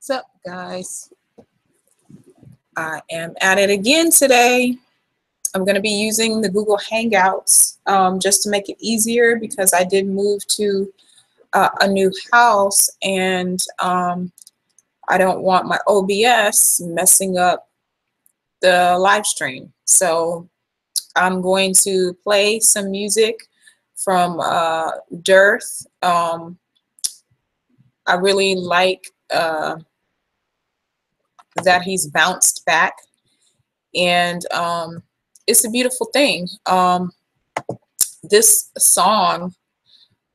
What's up, guys? I am at it again today. I'm going to be using the Google Hangouts just to make it easier because I did move to a new house and I don't want my OBS messing up the live stream. So I'm going to play some music from Dearth. I really like that he's bounced back, and it's a beautiful thing. This song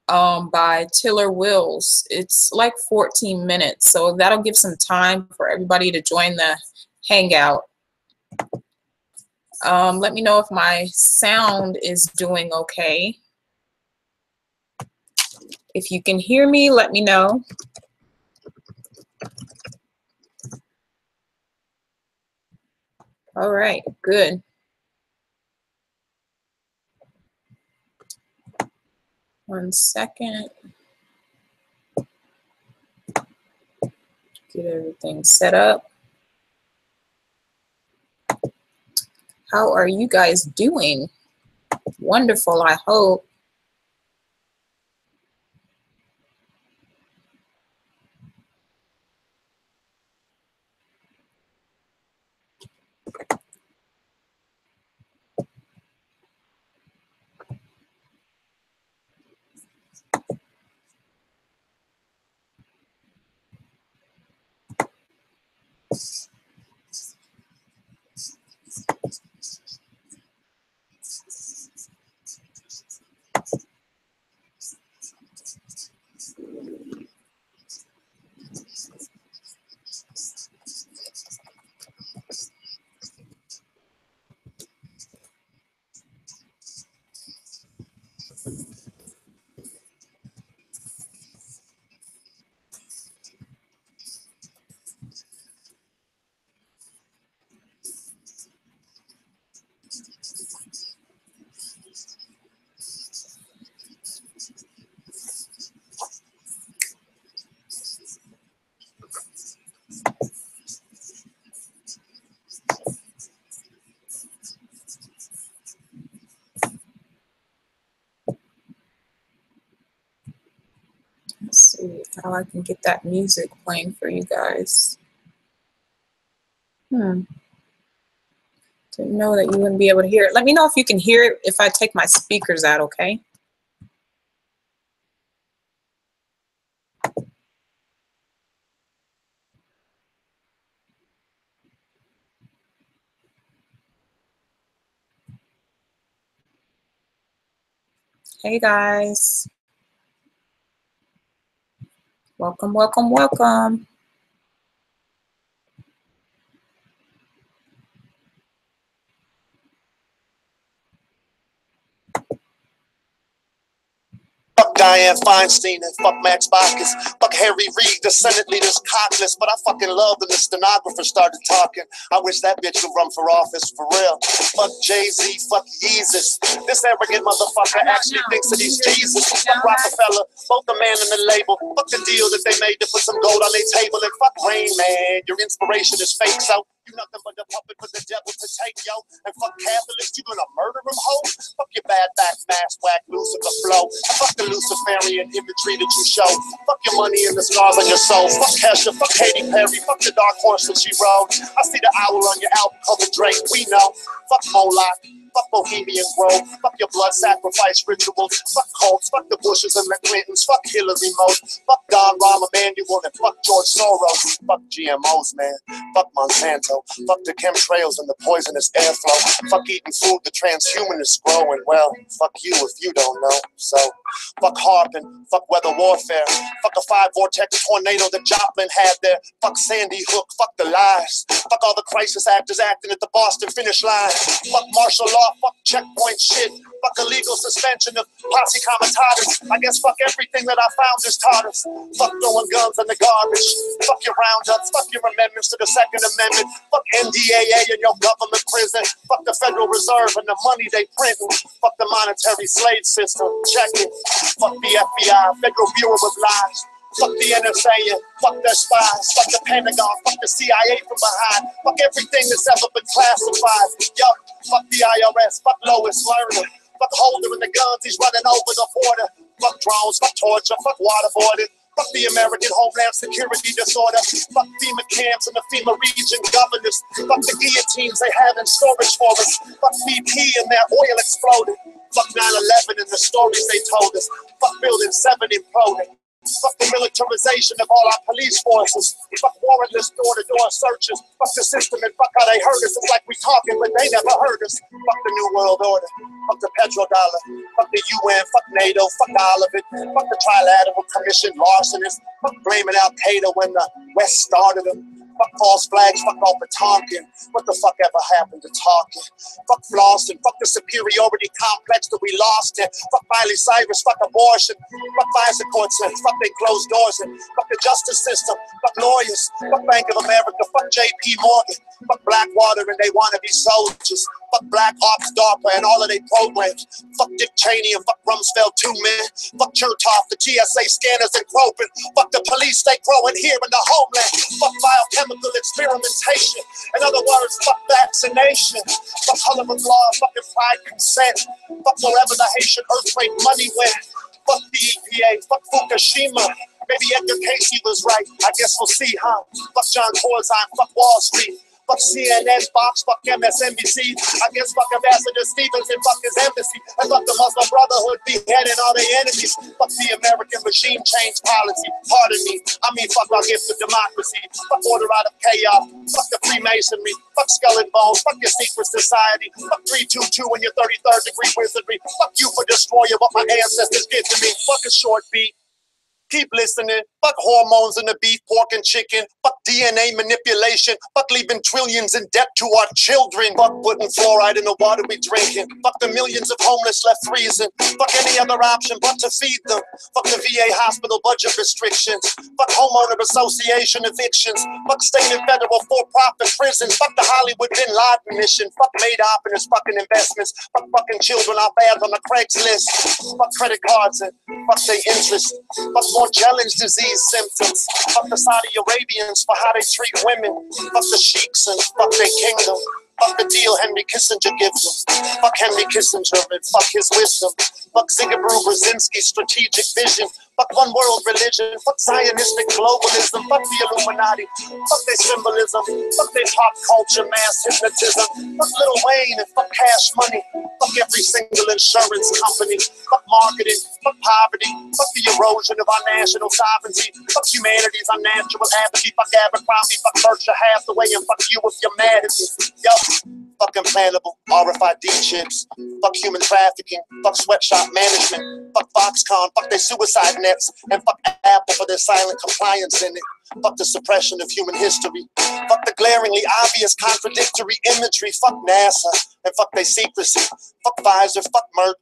by Tiller Wills, it's like 14 minutes, so that'll give some time for everybody to join the hangout. Let me know if my sound is doing okay. If you can hear me, let me know. All right, good. One second. Get everything set up. How are you guys doing? Wonderful, I hope. Let's see how I can get that music playing for you guys. Didn't know that you wouldn't be able to hear it. Let me know if you can hear it if I take my speakers out, okay? Hey guys. Welcome, welcome, welcome. Fuck Diane Feinstein and fuck Max Baucus. Fuck Harry Reid, the Senate leader's cockless. But I fucking love when the stenographer started talking. I wish that bitch could run for office for real. Fuck Jay-Z, fuck Yeezus. This arrogant motherfucker actually thinks that he's Jesus. Fuck Rockefeller, both the man and the label. Fuck the deal that they made to put some gold on their table. And fuck Rain Man, your inspiration is fake, so you nothing but a puppet for the devil to take, yo. And fuck Catholics, you gonna murder them, ho? Fuck your bad back, mask, whack, Lucifer flow. And fuck the Luciferian imagery that you show. Fuck your money and the scars on your soul. Fuck Kesha, fuck Katy Perry, fuck the dark horse that she rode. I see the owl on your album cover, Drake, we know. Fuck Moloch. Fuck Bohemian Grove, fuck your blood sacrifice rituals, fuck cults, fuck the Bushes and the Clintons, fuck Hillary Most, fuck Don Rahm Emanuel, and fuck George Soros, fuck GMOs, man, fuck Monsanto, fuck the chemtrails and the poisonous airflow, fuck eating food the transhumanists grow, and well, fuck you if you don't know, so fuck harping, fuck weather warfare, fuck a 5-vortex tornado that Joplin had there, fuck Sandy Hook, fuck the lies, fuck all the crisis actors acting at the Boston finish line, fuck martial law, fuck checkpoint shit, fuck illegal suspension of posse comitatus. I guess fuck everything that I found is taught us. Fuck throwing guns in the garbage. Fuck your roundups. Fuck your amendments to the Second Amendment. Fuck NDAA and your government prison. Fuck the Federal Reserve and the money they print. Fuck the monetary slave system. Check it. Fuck the FBI, Federal Bureau of Lies. Fuck the NSA and fuck their spies. Fuck the Pentagon, fuck the CIA from behind. Fuck everything that's ever been classified. Yo, fuck the IRS, fuck Lois Lerner. Fuck Holder and the guns, he's running over the border. Fuck drones, fuck torture, fuck waterboarding. Fuck the American Homeland Security disorder. Fuck FEMA camps and the FEMA region governors. Fuck the guillotines they have in storage for us. Fuck BP and their oil exploded. Fuck 9/11 and the stories they told us. Fuck Building 7 imploding. Fuck the militarization of all our police forces. Fuck warrantless door-to-door searches. Fuck the system and fuck how they hurt us. It's like we talking, but they never heard us. Fuck the New World Order. Fuck the petrodollar. Fuck the UN. Fuck NATO. Fuck all of it. Fuck the Trilateral Commission larcenists. Fuck blaming Al-Qaeda when the West started them. Fuck false flags, fuck all the talking. What the fuck ever happened to talking? Fuck flossing, fuck the superiority complex that we lost in. Fuck Miley Cyrus, fuck abortion. Fuck FISA courts and fuck they closed doors and fuck the justice system. Fuck lawyers, fuck Bank of America, fuck JP Morgan. Fuck Blackwater and they wanna be soldiers. Fuck Black Ops, DARPA and all of their programs. Fuck Dick Cheney and fuck Rumsfeld too, man. Fuck Chertoff, the TSA scanners and groping. Fuck the police they growing here in the homeland. Fuck biochemical experimentation. In other words, fuck vaccination. Fuck Hullivan law, fuck implied consent. Fuck wherever the Haitian earthquake money went. Fuck the EPA, fuck Fukushima. Maybe Edgar Casey was right. I guess we'll see, huh? Fuck John Corzine, fuck Wall Street. Fuck CNN, Fox, fuck MSNBC. I guess fuck Ambassador Stevens and fuck his embassy. And fuck the Muslim Brotherhood beheading all their enemies. Fuck the American regime change policy. Pardon me, I mean fuck our gift of democracy. Fuck order out of chaos. Fuck the Freemasonry. Fuck Skull and Bones. Fuck your secret society. Fuck 322 and your 33rd degree wizardry. Fuck you for destroying what my ancestors did to me. Fuck a short beat. Keep listening. Fuck hormones in the beef, pork, and chicken. Fuck DNA manipulation. Fuck leaving trillions in debt to our children. Fuck putting fluoride in the water we drinking. Fuck the millions of homeless left freezing. Fuck any other option but to feed them. Fuck the VA hospital budget restrictions. Fuck homeowner association evictions. Fuck state and federal for-profit prisons. Fuck the Hollywood Bin Laden mission. Fuck Madoff and his fucking investments. Fuck fucking children off ads on the Craigslist. Fuck credit cards and fuck their interest. Fuck more challenge disease symptoms. Fuck the Saudi Arabians for how they treat women. Fuck the sheiks and fuck their kingdom. Fuck the deal Henry Kissinger gives them. Fuck Henry Kissinger and fuck his wisdom. Fuck Zygmunt Brzezinski's strategic vision. Fuck one world religion. Fuck Zionistic globalism. Fuck the Illuminati. Fuck their symbolism. Fuck their pop culture mass hypnotism. Fuck Lil Wayne and fuck Cash Money. Fuck every single insurance company. Fuck marketing. Fuck poverty. Fuck the erosion of our national sovereignty. Fuck humanity's unnatural apathy. Fuck Abercrombie. Fuck Berkshire Hathaway. And fuck you if you're mad at me. Yo. Fuck implantable RFID chips. Fuck human trafficking. Fuck sweatshop management. Fuck Foxconn. Fuck their suicide nets. And fuck Apple for their silent compliance in it. Fuck the suppression of human history. Fuck the glaringly obvious contradictory imagery. Fuck NASA. And fuck their secrecy. Fuck Pfizer. Fuck Merck.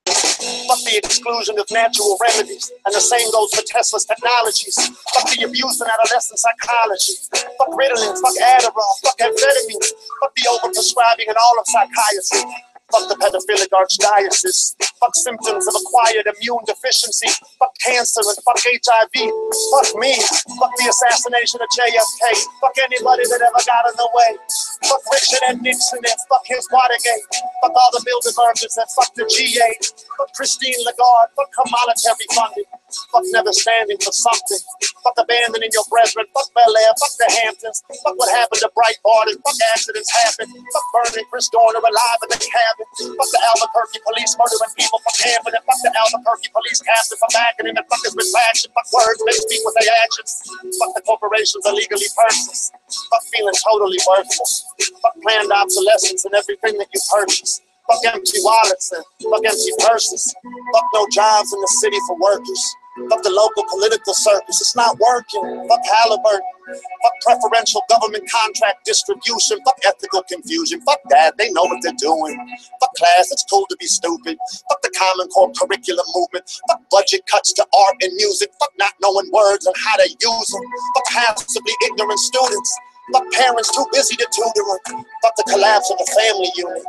Fuck the exclusion of natural remedies. And the same goes for Tesla's technologies. Fuck the abuse in adolescent psychology. Fuck Ritalin, fuck Adderall, fuck amphetamines. Fuck the overprescribing and all of psychiatry. Fuck the pedophilic archdiocese. Fuck symptoms of acquired immune deficiency. Fuck cancer and fuck HIV. Fuck me. Fuck the assassination of JFK. Fuck anybody that ever got in the way. Fuck Richard and Nixon and fuck his Watergate. Fuck all the Bilderbergers and fuck the G8. Fuck Christine Lagarde. Fuck her monetary funding. Fuck never standing for something. Fuck abandoning your brethren. Fuck Bel Air. Fuck the Hamptons. Fuck what happened to Breitbart and fuck accidents happen. Fuck burning Chris Dorner alive in the cabin. Fuck the Albuquerque police murdering people for camping. And fuck the Albuquerque police captain for backing him. And fuck his retraction. Fuck words they speak with their actions. Fuck the corporations illegally purchased. Fuck feeling totally worthless. Fuck planned obsolescence in everything that you purchase. Fuck empty wallets and fuck empty purses. Fuck no jobs in the city for workers. Fuck the local political circus. It's not working. Fuck Halliburton. Fuck preferential government contract distribution. Fuck ethical confusion. Fuck that. They know what they're doing. Fuck class. It's cool to be stupid. Fuck the Common Core curriculum movement. Fuck budget cuts to art and music. Fuck not knowing words and how to use them. Fuck passively ignorant students. Fuck parents too busy to tutor them. Fuck the collapse of the family unit.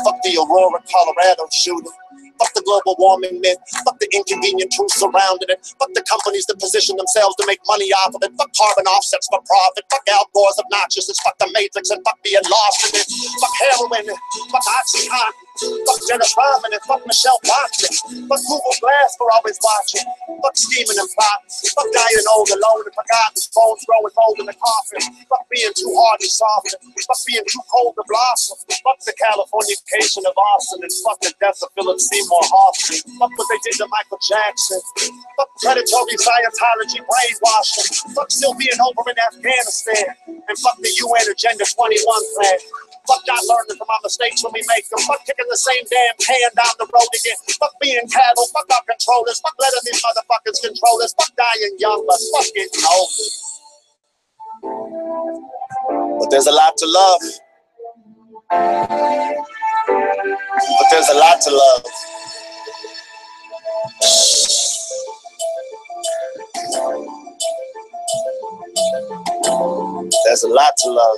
Fuck the Aurora, Colorado shooting. Fuck the global warming myth. Fuck the inconvenient truth surrounding it. Fuck the companies that position themselves to make money off of it. Fuck carbon offsets for profit. Fuck outdoors obnoxiousness. Fuck the Matrix and fuck being lost in it. Fuck heroin. Fuck Oxycontin. Fuck Jenna Berman and fuck Michelle Bachman. Fuck Google Glass for always watching. Fuck scheming and plotting. Fuck dying old alone and forgotten. Bones growing old in the coffin. Fuck being too hard to soften. Fuck being too cold to blossom. Fuck the Californication of Austin and fuck the death of Philip Seymour Hoffman. Fuck what they did to Michael Jackson. Fuck predatory Scientology brainwashing. Fuck still being over in Afghanistan. And fuck the UN Agenda 21 plan. Fuck not learning from our mistakes when we make them. Fuck kicking the same damn can down the road again. Fuck being cattle. Fuck our controllers. Fuck letting these motherfuckers control us. Fuck dying young, but fuck getting old. But there's a lot to love. But there's a lot to love. There's a lot to love.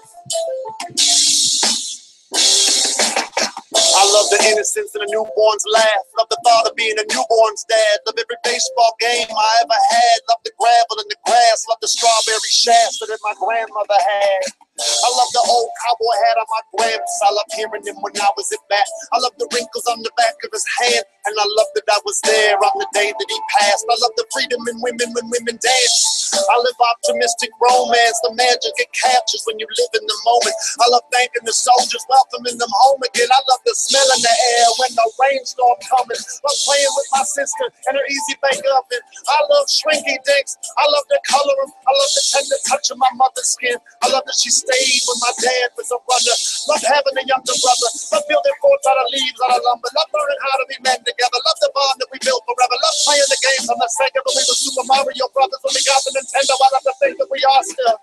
I love the innocence in a newborn's laugh. Love the thought of being a newborn's dad. Love every baseball game I ever had. Love the gravel and the grass. Love the strawberry shafts that my grandmother had. I love the old cowboy hat on my gramps. I love hearing him when I was at bat. I love the wrinkles on the back of his hand. And I love that I was there on the day that he passed. I love the freedom in women when women dance. I live optimistic romance. The magic it captures when you live in the moment. I love thanking the soldiers, welcoming them home again. I love the smell in the air when the rainstorm coming. Love playing with my sister and her easy bake oven. I love shrinky dinks. I love the color of. I love the tender touch of my mother's skin. I love that she stayed when my dad was a runner. Love having a younger brother. Love building forts out of leaves, out of lumber. Love learning how to be men together. Love the bond that we built forever. Love playing the games on the Sega when we were Super Mario Brothers. When we got the Nintendo, I love to think that we are still.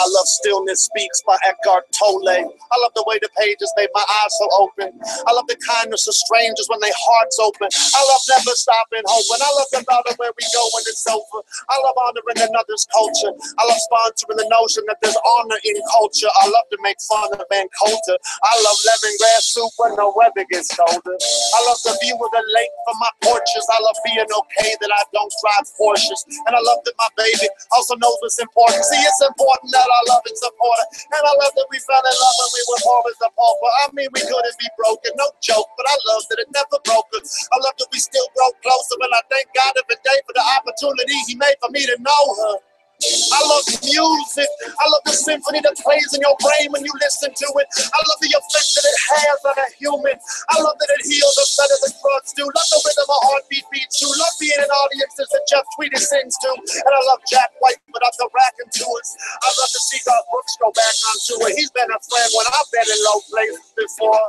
I love Stillness Speaks by Eckhart Tolle. I love the way the pages made my eyes so open. I love the kindness of strangers when their hearts open. I love never stopping hoping. I love the thought of where we go when it's over. I love honoring another's culture. I love sponsoring the notion that there's honor in culture. I love to make fun of man culture. I love lemongrass soup when the weather gets colder. I love the view of the lake from my porches. I love being okay that I don't drive Porsches. And I love that my baby also knows what's important. See, it's important that I love and support her. And I love that we fell in love when we were poor as a pauper. I mean, we couldn't be broken, no joke, but I love that it never broke us. I love that we still grow closer, and I thank God every day for the opportunity He made for me to know her. I love music. I love the symphony that plays in your brain when you listen to it. I love the effect that it has on a human. I love that it heals us better than drugs do. Love the rhythm of heartbeat beats to. Love being in audiences that Jeff Tweedy sings to. And I love Jack White without the racking to us. I love to see Garth Brooks go back on tour. He's been a friend when I've been in low places before.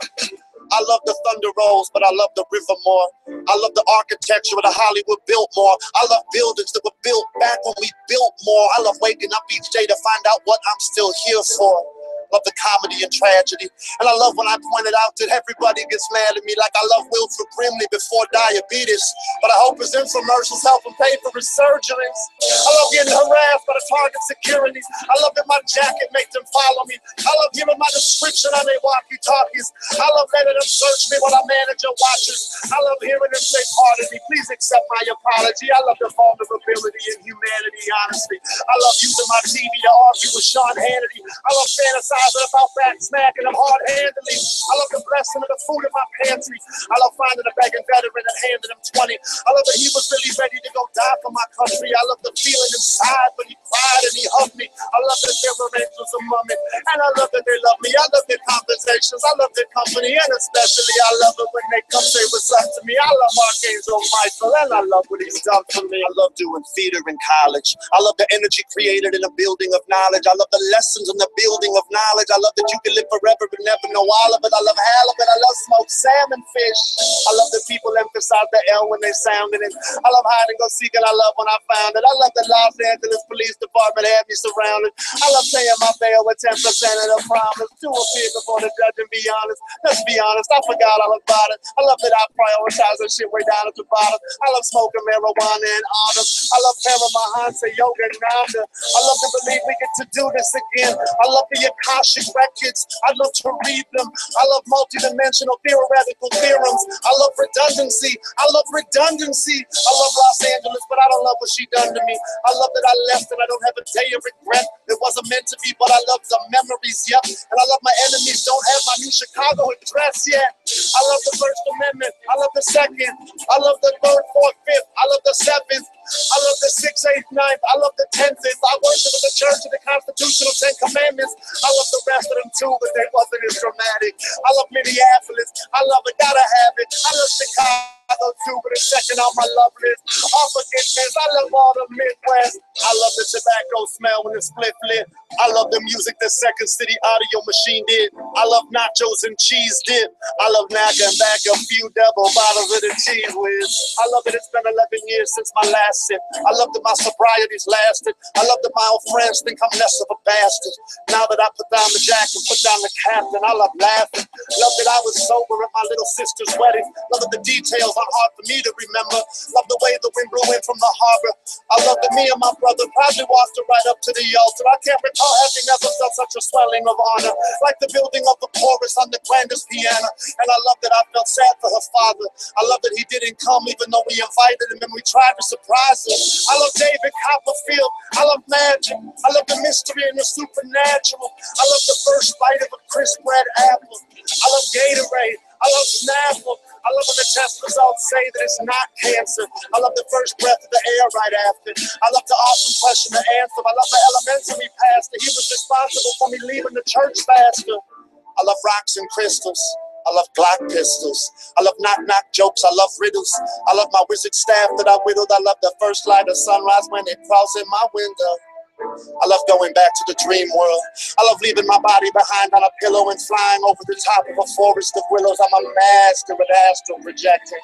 I love the Thunder Rolls, but I love the river more. I love the architecture of the Hollywood Biltmore. I love buildings that were built back when we built more. I love waking up each day to find out what I'm still here for. Love the comedy and tragedy. And I love when I pointed out that everybody gets mad at me like I love Wilford Brimley before diabetes. But I hope his infomercials help him pay for his surgeries. I love getting harassed by the Target securities. I love that my jacket makes them follow me. I love hearing my description on their walkie-talkies. I love letting them search me while our manager watches. I love hearing them say, pardon me, please accept my apology. I love the vulnerability and humanity, honestly. I love using my TV to argue with Sean Hannity. I love fantasizing about back smacking them hard-handedly. I love the blessing of the food in my pantry. I love finding a begging veteran and handing him 20. I love that he was really ready to go die for my country. I love the feeling inside when he cried and he hugged me. I love that there were angels among me. And I love that they love me. I love their conversations. I love their company. And especially I love it when they come say what's up to me. I love Archangel Michael and I love what he's done for me. I love doing theater in college. I love the energy created in a building of knowledge. I love the lessons in the building of knowledge. I love that you can live forever but never know all of it. I love halibut. I love smoked salmon fish. I love that people emphasize the L when they sounding it. I love hide and go seek and I love when I found it. I love the Los Angeles Police Department had me surrounded. I love paying my bail with 10% of the promise to appear before the judge and be honest. Let's be honest, I forgot all about it. I love that I prioritize that shit way down at the bottom. I love smoking marijuana and autumn. I love Paramahansa, yoga and nanda. I love to believe we get to do this again. I love the economy. Akashic records. I love to read them. I love multidimensional theoretical theorems. I love redundancy. I love redundancy. I love Los Angeles, but I don't love what she done to me. I love that I left and I don't have a day of regret. It wasn't meant to be, but I love the memories, yep. And I love my enemies, don't have my new Chicago address yet. I love the First Amendment. I love the Second. I love the Third, Fourth, Fifth. I love the Seventh. I love the 6th, 8th, 9th. I love the 10th. I worship in the Church of the Constitutional 10 Commandments. I love the rest of them too, but they wasn't as dramatic. I love Minneapolis. I love it, gotta have it. I love Chicago too, but it's second on my love list. All forgiveness. I love all the Midwest. I love the tobacco smell when the split lit. I love the music that Second City Audio Machine did. I love nachos and cheese dip. I love knocking back a few double bottles of the cheese whiz. I love that it's been 11 years since my last sip. I love that my sobriety's lasted. I love that my old friends think I'm less of a bastard. Now that I put down the jack and put down the captain, I love laughing. Love that I was sober at my little sister's wedding. Love that the details are hard for me to remember. Love the way the wind blew in from the harbor. I love that me and my brother probably walked her right up to the altar. I can't recall having ever felt such a swelling of honor, like the building of the chorus on the grandest piano. And I love that I felt sad for her father. I love that he didn't come even though we invited him and we tried to surprise him. I love David Copperfield. I love magic. I love the mystery and the supernatural. I love the first bite of a crisp red apple. I love Gatorade. I love Snapple. I love when the test results say that it's not cancer. I love the first breath of the air right after. I love the awesome question to answer. I love the elementary pastor. He was responsible for me leaving the church faster. I love rocks and crystals. I love Glock pistols. I love knock-knock jokes. I love riddles. I love my wizard staff that I whittled. I love the first light of sunrise when it crawls in my window. I love going back to the dream world. I love leaving my body behind on a pillow and flying over the top of a forest of willows. I'm a master at astral projecting.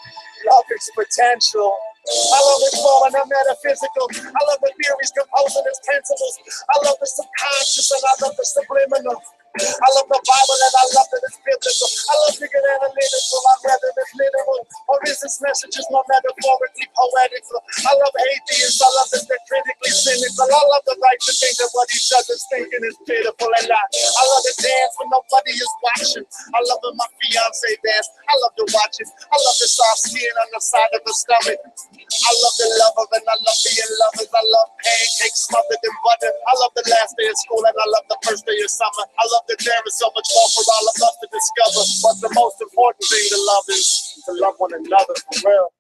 Love its potential. I love exploring the metaphysical. I love the theories composing its principles. I love the subconscious and I love the subliminal. I love the Bible and I love that it's biblical. I love to get analytical. I'd rather it's literal. Or is this message just more metaphorically poetical? I love atheists. I love that they're critically cynical. I love the right to think that what each other's thinking is pitiful. And I love to dance when nobody is watching. I love when my fiance dance. I love to watch it. I love the soft skin on the side of the stomach. I love the lover and I love being lovers. I love pancakes smothered in butter. I love the last day of school and I love the first day of summer. I love that there is so much more for all of us to discover. But the most important thing to love is to love one another for real.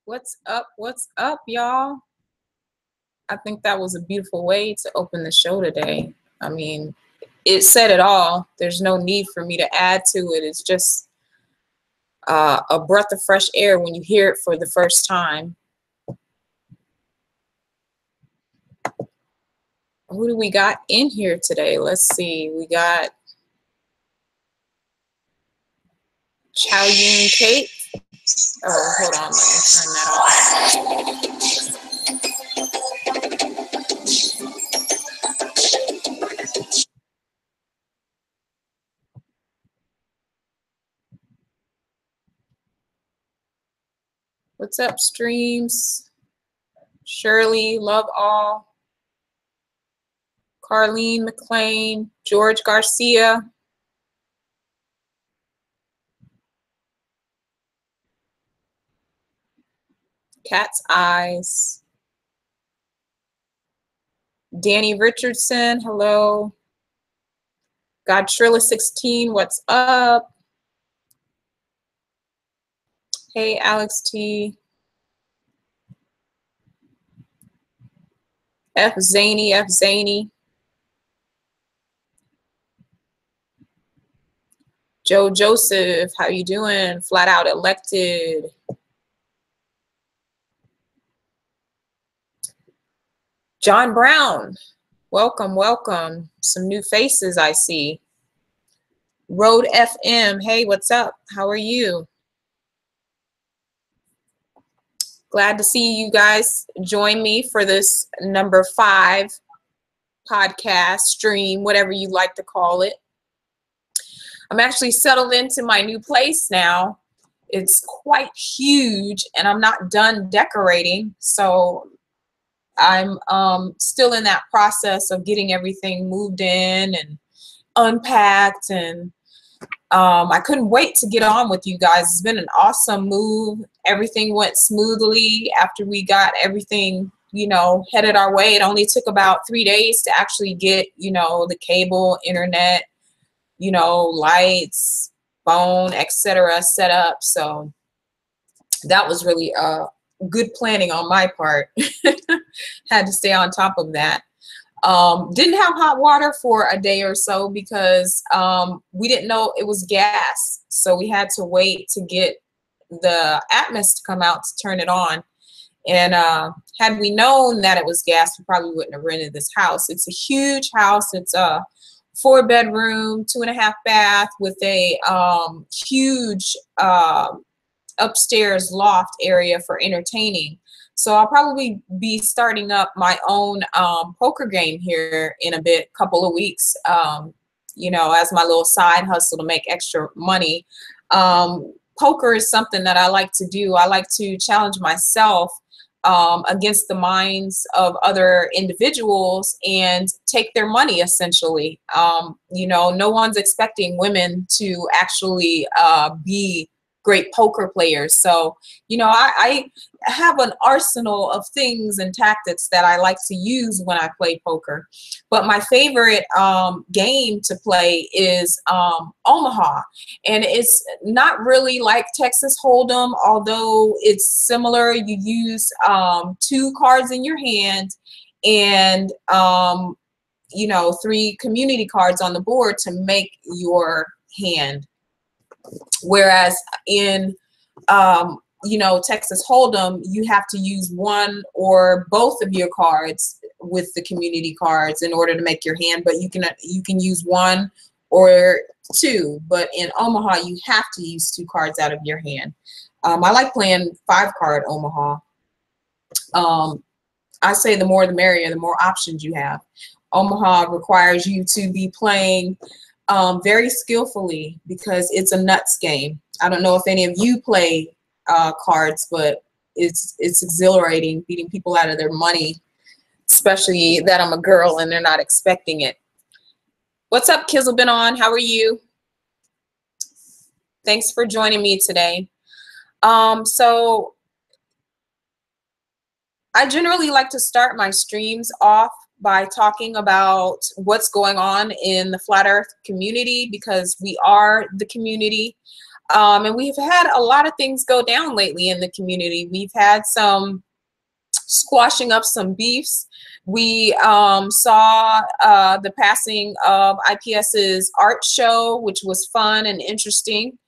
What's up? What's up, y'all? I think that was a beautiful way to open the show today. I mean, it said it all. There's no need for me to add to it. It's just a breath of fresh air when you hear it for the first time. Who do we got in here today? Let's see. We got Chow Yun Kate. Oh, hold on. Let me turn that off. What's up, streams? Shirley, love all. Carlene McLean, George Garcia. Cat's Eyes. Danny Richardson, hello. Godtrilla16, what's up? Hey, Alex T. F Zany. Joe Joseph, how you doing? Flat Out Elected. John Brown, welcome, welcome. Some new faces I see. Road FM, hey, what's up? How are you? Glad to see you guys join me for this number 5 podcast, stream, whatever you like to call it. I'm actually settled into my new place now. It's quite huge and I'm not done decorating. So I'm still in that process of getting everything moved in and unpacked, and I couldn't wait to get on with you guys. It's been an awesome move. Everything went smoothly after we got everything, you know, headed our way. It only took about 3 days to actually get, you know, the cable, internet, you know, lights, phone, etc. set up. So that was really good planning on my part. Had to stay on top of that. Didn't have hot water for a day or so because we didn't know it was gas. So we had to wait to get the atmos to come out to turn it on. And had we known that it was gas, we probably wouldn't have rented this house. It's a huge house. It's a 4-bedroom, 2.5 bath with a huge upstairs loft area for entertaining. So I'll probably be starting up my own poker game here in a couple of weeks, you know, as my little side hustle to make extra money. Poker is something that I like to do. I like to challenge myself against the minds of other individuals and take their money, essentially. You know, no one's expecting women to actually be great poker players. So, you know, I have an arsenal of things and tactics that I like to use when I play poker. But my favorite game to play is Omaha. And it's not really like Texas Hold'em, although it's similar. You use 2 cards in your hand and, you know, 3 community cards on the board to make your hand. Whereas in, you know, Texas Hold'em, you have to use 1 or both of your cards with the community cards in order to make your hand, but you can use 1 or 2. But in Omaha, you have to use 2 cards out of your hand. I like playing 5-card Omaha. I say the more the merrier, the more options you have. Omaha requires you to be playing very skillfully because it's a nuts game. I don't know if any of you play cards, but it's exhilarating beating people out of their money, especially that I'm a girl and they're not expecting it. What's up, Kizzle been on? How are you? Thanks for joining me today. So I generally like to start my streams off by talking about what's going on in the Flat Earth community, because we are the community. And we've had a lot of things go down lately in the community. We've had some squashing up some beefs. We saw the passing of IPS's art show, which was fun and interesting.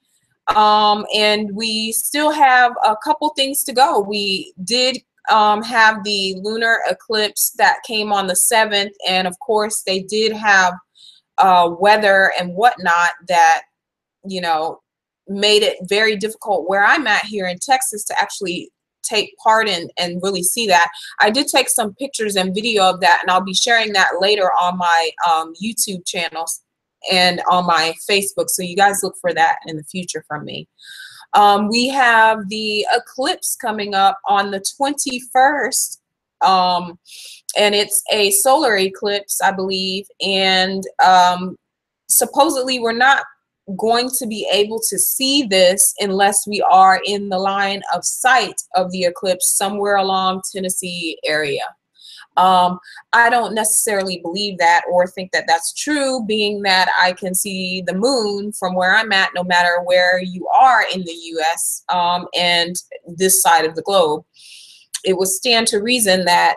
And we still have a couple things to go. We did have the lunar eclipse that came on the 7th, and of course they did have weather and whatnot that, you know, made it very difficult where I'm at here in Texas to actually take part in and really see that. I did take some pictures and video of that, and I'll be sharing that later on my YouTube channels and on my Facebook, so you guys look for that in the future from me. We have the eclipse coming up on the 21st, and it's a solar eclipse, I believe, and supposedly we're not going to be able to see this unless we are in the line of sight of the eclipse somewhere along Tennessee area. I don't necessarily believe that or think that that's true, being that I can see the moon from where I'm at no matter where you are in the US and this side of the globe. It would stand to reason that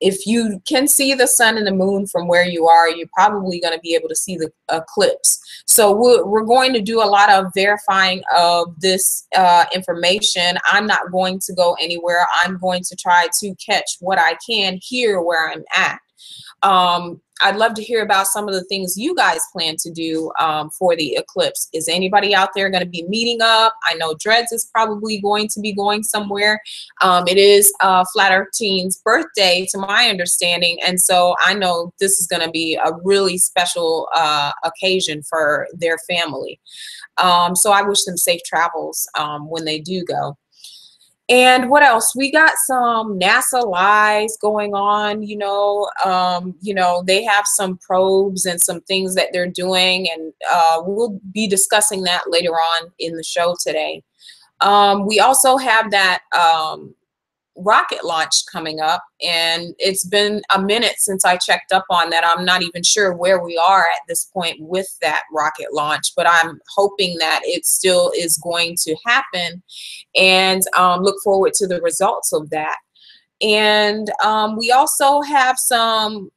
if you can see the sun and the moon from where you are, you're probably going to be able to see the eclipse. So we're going to do a lot of verifying of this information. I'm not going to go anywhere. I'm going to try to catch what I can here where I'm at. I'd love to hear about some of the things you guys plan to do for the eclipse. Is anybody out there going to be meeting up? I know Dreads is probably going to be going somewhere. It is Flat Earth Teen's birthday, to my understanding, and so I know this is going to be a really special occasion for their family. So I wish them safe travels when they do go. And what else? We got some NASA lies going on, they have some probes and some things that they're doing, and we'll be discussing that later on in the show today. We also have that rocket launch coming up, and it's been a minute since I checked up on that. I'm not even sure where we are at this point with that rocket launch, but I'm hoping that it still is going to happen, and look forward to the results of that. And we also have some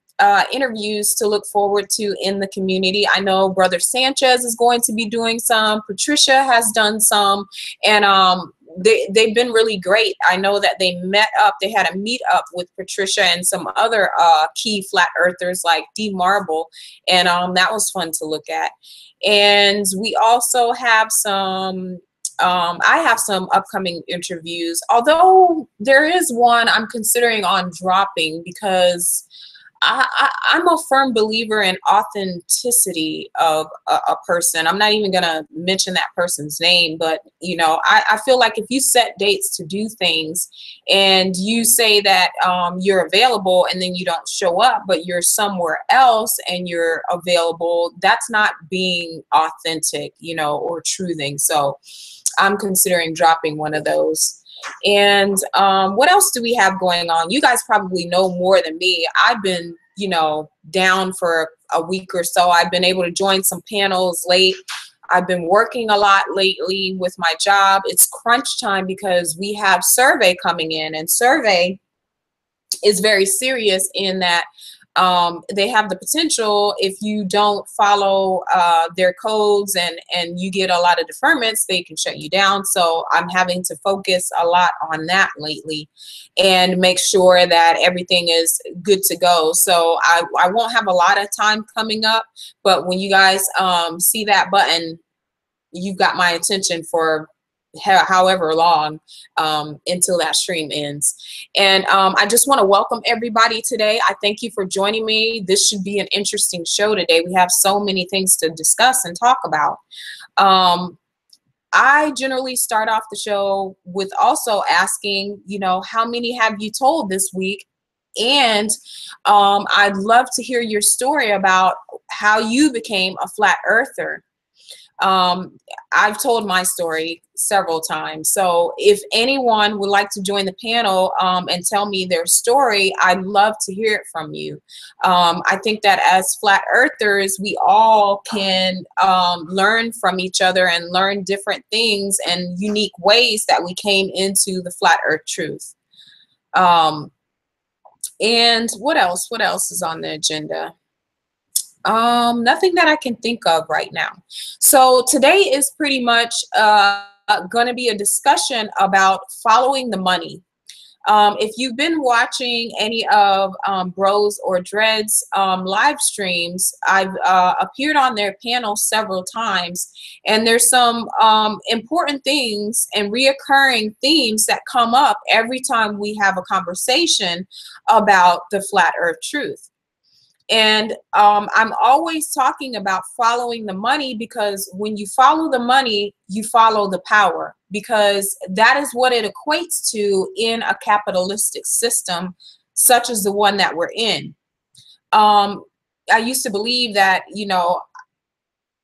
interviews to look forward to in the community. I know Brother Sanchez is going to be doing some. Patricia has done some, and they've been really great. I know that they met up. They had a meet up with Patricia and some other key flat earthers like D Marble, and that was fun to look at. And we also have some I have some upcoming interviews, although there is one I'm considering on dropping because I'm a firm believer in authenticity of a person. I'm not even going to mention that person's name, but, I feel like if you set dates to do things and you say that you're available and then you don't show up, but you're somewhere else and you're available, that's not being authentic, or truthing. So I'm considering dropping one of those. And what else do we have going on? You guys probably know more than me. I've been, down for a week or so. I've been able to join some panels late. I've been working a lot lately with my job. It's crunch time because we have survey coming in, and survey is very serious in that they have the potential, if you don't follow their codes and you get a lot of deferments, they can shut you down. So I'm having to focus a lot on that lately and make sure that everything is good to go. So I won't have a lot of time coming up, but when you guys see that button, you've got my attention for however long until that stream ends. And I just want to welcome everybody today. I thank you for joining me. This should be an interesting show today. We have so many things to discuss and talk about. I generally start off the show with also asking, how many have you told this week? And I'd love to hear your story about how you became a flat earther. I've told my story several times. So if anyone would like to join the panel and tell me their story, I'd love to hear it from you. I think that as flat earthers, we all can learn from each other and learn different things and unique ways that we came into the flat earth truth. And what else? What else is on the agenda? Nothing that I can think of right now. So today is pretty much going to be a discussion about following the money. If you've been watching any of Bros or Dreads live streams, I've appeared on their panel several times, and there's some important things and reoccurring themes that come up every time we have a conversation about the flat earth truth. And I'm always talking about following the money, because when you follow the money, you follow the power, because that is what it equates to in a capitalistic system such as the one that we're in. I used to believe that,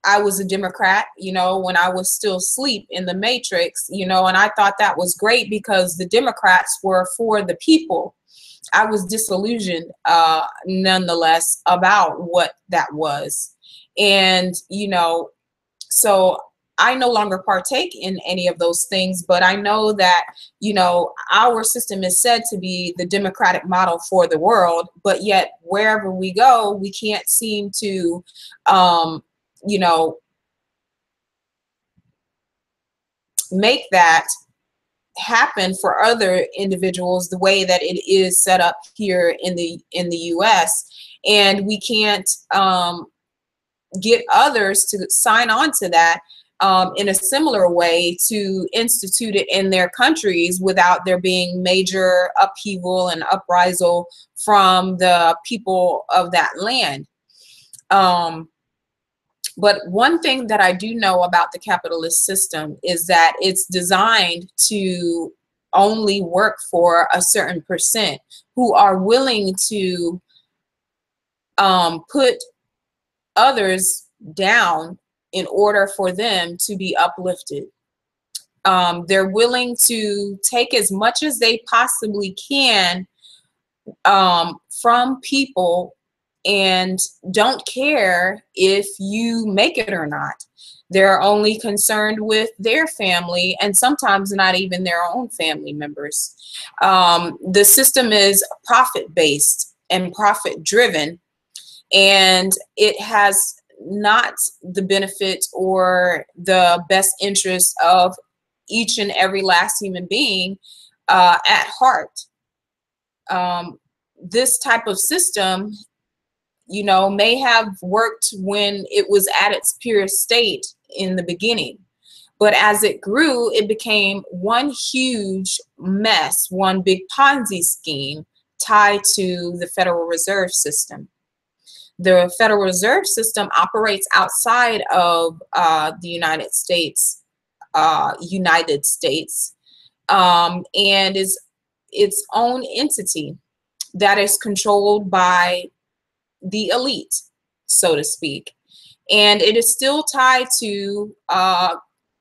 I was a Democrat, when I was still asleep in the Matrix, and I thought that was great because the Democrats were for the people. I was disillusioned nonetheless about what that was. And, so I no longer partake in any of those things, but I know that, our system is said to be the democratic model for the world, but yet wherever we go, we can't seem to, make that happen for other individuals the way that it is set up here in the US, and we can't get others to sign on to that in a similar way to institute it in their countries without there being major upheaval and uprisal from the people of that land. But one thing that I do know about the capitalist system is that it's designed to only work for a certain percent, who are willing to put others down in order for them to be uplifted. They're willing to take as much as they possibly can from people and don't care if you make it or not. They're only concerned with their family and sometimes not even their own family members. The system is profit-based and profit-driven, and it has not the benefit or the best interest of each and every last human being at heart. This type of system, you know, may have worked when it was at its purest state in the beginning, but as it grew, it became one huge mess, one big Ponzi scheme tied to the Federal Reserve System. The Federal Reserve System operates outside of the United States, and is its own entity that is controlled by the elite, so to speak. And it is still tied to,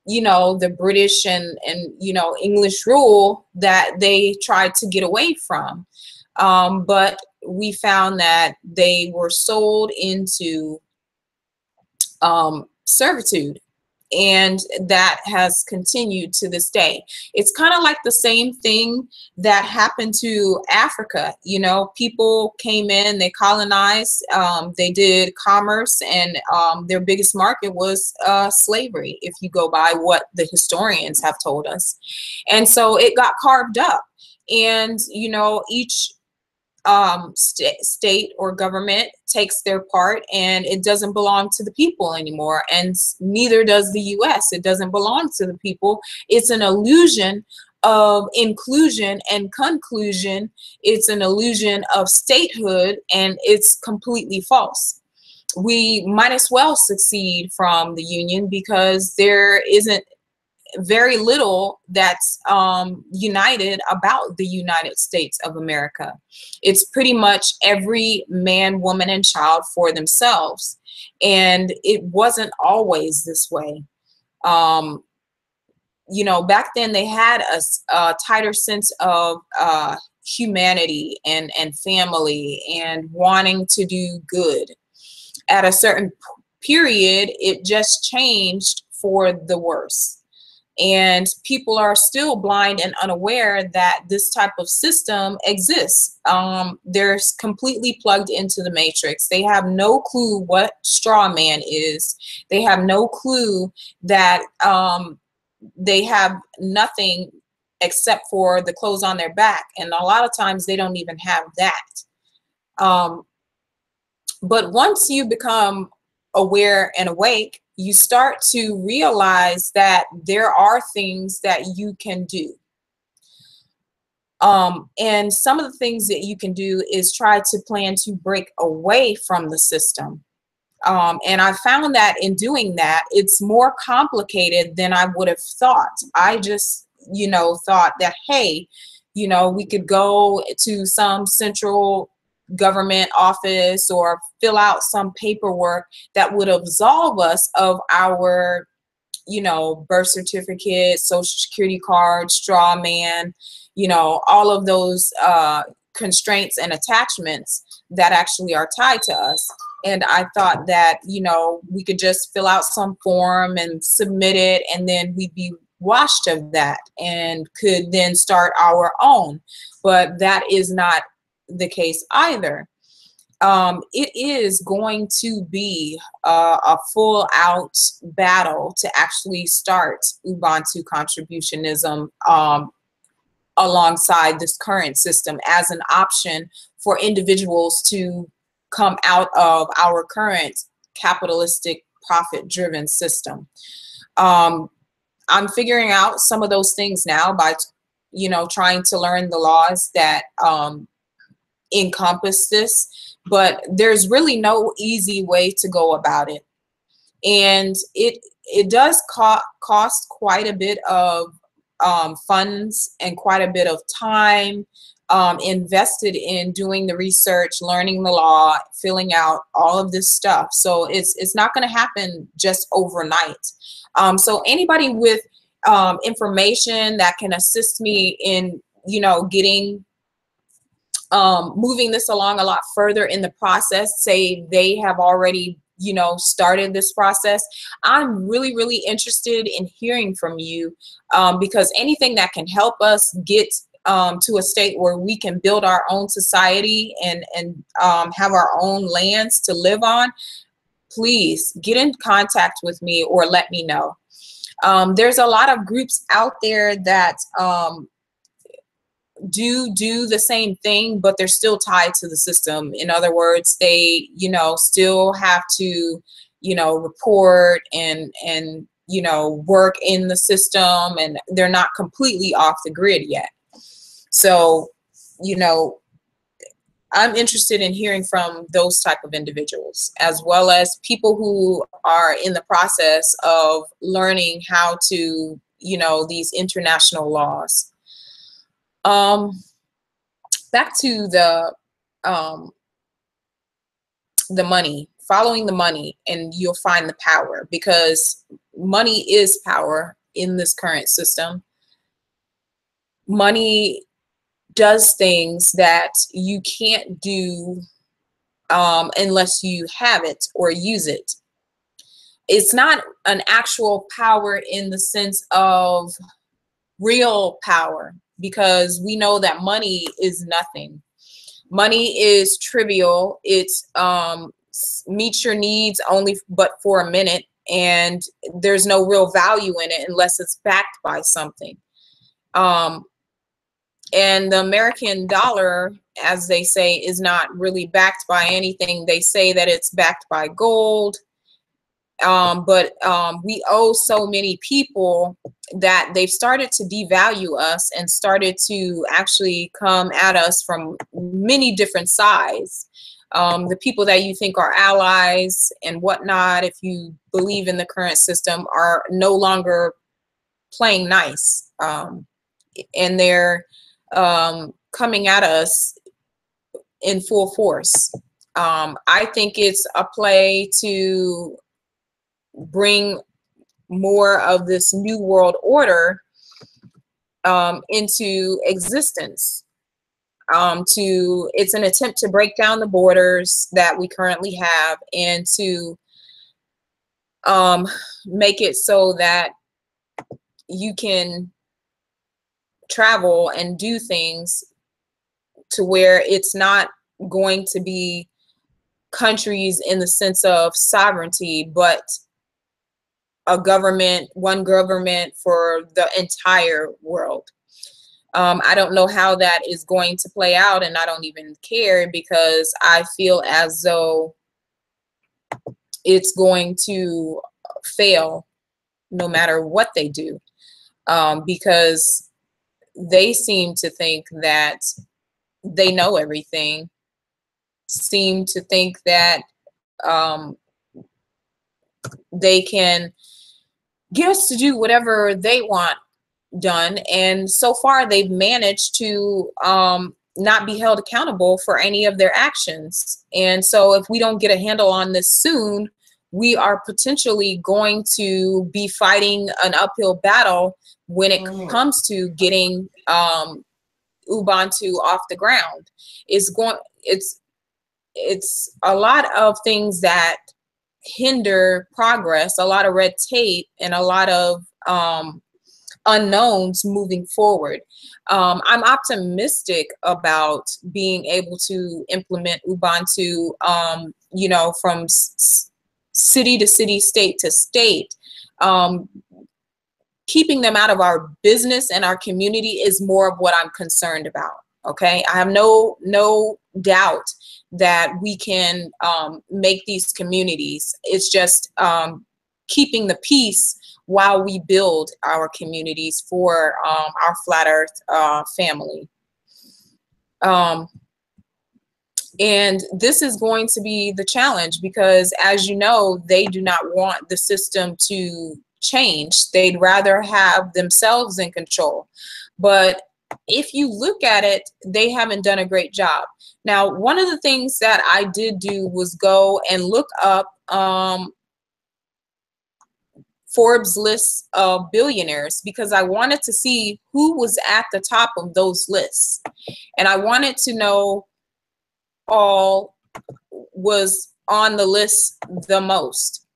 you know, the British and, you know, English rule that they tried to get away from. But we found that they were sold into servitude, and that has continued to this day. It's kind of like the same thing that happened to Africa. You know, people came in, they colonized, they did commerce, and their biggest market was slavery, if you go by what the historians have told us. And so it got carved up, and, you know, each state or government takes their part, and it doesn't belong to the people anymore, and neither does the US. It doesn't belong to the people. It's an illusion of inclusion and conclusion. It's an illusion of statehood, and it's completely false. We might as well secede from the Union because there isn't very little that's united about the United States of America. It's pretty much every man, woman, and child for themselves. And it wasn't always this way. You know, back then they had a tighter sense of humanity and family and wanting to do good. At a certain period, it just changed for the worse. And people are still blind and unaware that this type of system exists. They're completely plugged into the matrix. They have no clue what straw man is. They have no clue that they have nothing except for the clothes on their back. And a lot of times they don't even have that. But once you become aware and awake, you start to realize that there are things that you can do. And some of the things that you can do is try to plan to break away from the system. And I found that in doing that, it's more complicated than I would have thought. I just, you know, thought that, hey, you know, we could go to some central government office or fill out some paperwork that would absolve us of our, you know, birth certificate, social security card, straw man, you know, all of those constraints and attachments that actually are tied to us. And I thought that, you know, we could just fill out some form and submit it, and then we'd be washed of that and could then start our own. But that is not the case either. It is going to be a full out battle to actually start Ubuntu contributionism alongside this current system as an option for individuals to come out of our current capitalistic profit-driven system. I'm figuring out some of those things now by, you know, trying to learn the laws that encompass this, but there's really no easy way to go about it. And it does cost quite a bit of funds and quite a bit of time invested in doing the research, learning the law, filling out all of this stuff. So it's not going to happen just overnight. So anybody with information that can assist me in, you know, getting moving this along a lot further in the process, say they have already, you know, started this process, I'm really, really interested in hearing from you, because anything that can help us get to a state where we can build our own society and have our own lands to live on, please get in contact with me or let me know. There's a lot of groups out there that do the same thing, but they're still tied to the system. In other words, they, you know, still have to, you know, report and you know, work in the system, and they're not completely off the grid yet. So, you know, I'm interested in hearing from those type of individuals, as well as people who are in the process of learning how to, you know, these international laws. Back to the money, following the money, and you'll find the power, because money is power in this current system. Money does things that you can't do unless you have it or use it. It's not an actual power in the sense of real power, because we know that money is nothing. Money is trivial. It's meets your needs only but for a minute, and there's no real value in it unless it's backed by something. And the American dollar, as they say, is not really backed by anything. They say that it's backed by gold. But we owe so many people that they've started to devalue us and started to actually come at us from many different sides. The people that you think are allies and whatnot, if you believe in the current system, are no longer playing nice. And they're coming at us in full force. I think it's a play to bring more of this new world order into existence. It's an attempt to break down the borders that we currently have, and to make it so that you can travel and do things to where it's not going to be countries in the sense of sovereignty, but a government, one government for the entire world. I don't know how that is going to play out, and I don't even care, because I feel as though it's going to fail no matter what they do, because they seem to think that they know everything, seem to think that they can get us to do whatever they want done. And so far they've managed to not be held accountable for any of their actions. And so if we don't get a handle on this soon, we are potentially going to be fighting an uphill battle when it comes to getting Ubuntu off the ground. It's a lot of things that hinder progress, a lot of red tape, and a lot of unknowns moving forward. I'm optimistic about being able to implement Ubuntu, you know, from city to city, state to state. Keeping them out of our business and our community is more of what I'm concerned about. Okay, I have no doubt that we can make these communities. It's just keeping the peace while we build our communities for our Flat Earth family. And this is going to be the challenge, because, as you know, they do not want the system to change. They'd rather have themselves in control. But if you look at it, they haven't done a great job. Now, one of the things that I did do was go and look up Forbes list of billionaires, because I wanted to see who was at the top of those lists. And I wanted to know all was on the list the most.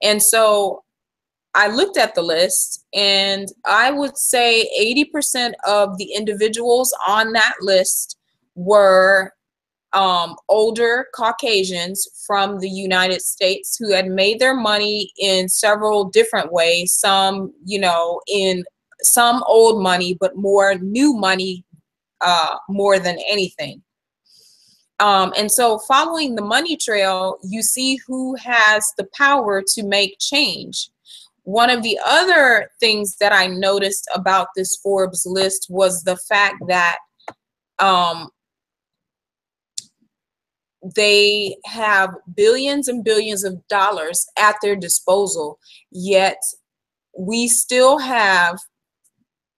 And so I looked at the list, and I would say 80% of the individuals on that list were older Caucasians from the United States who had made their money in several different ways. Some, you know, in some old money, but more new money, more than anything. And so following the money trail, you see who has the power to make change. One of the other things that I noticed about this Forbes list was the fact that they have billions and billions of dollars at their disposal, yet we still have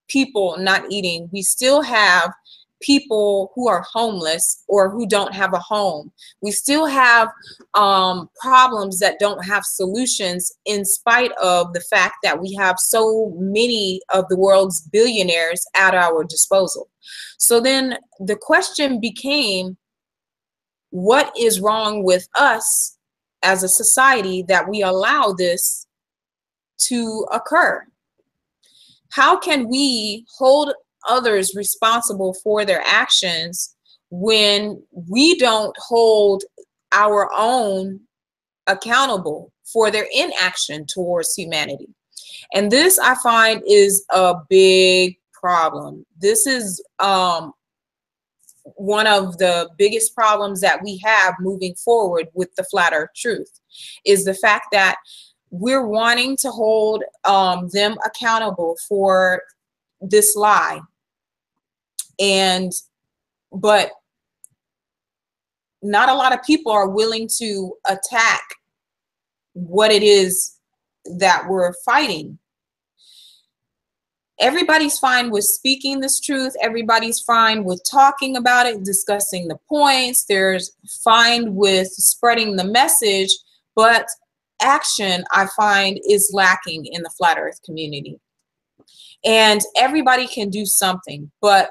people not eating. We still have people who are homeless or who don't have a home. We still have problems that don't have solutions, in spite of the fact that we have so many of the world's billionaires at our disposal. So then the question became, what is wrong with us as a society that we allow this to occur? How can we hold others responsible for their actions when we don't hold our own accountable for their inaction towards humanity? And this, I find, is a big problem. This is one of the biggest problems that we have moving forward with the Flat Earth Truth, is the fact that we're wanting to hold them accountable for this lie. But not a lot of people are willing to attack what it is that we're fighting. Everybody's fine with speaking this truth. Everybody's fine with talking about it, discussing the points. They're fine with spreading the message, but action, I find, is lacking in the Flat Earth community. And everybody can do something, but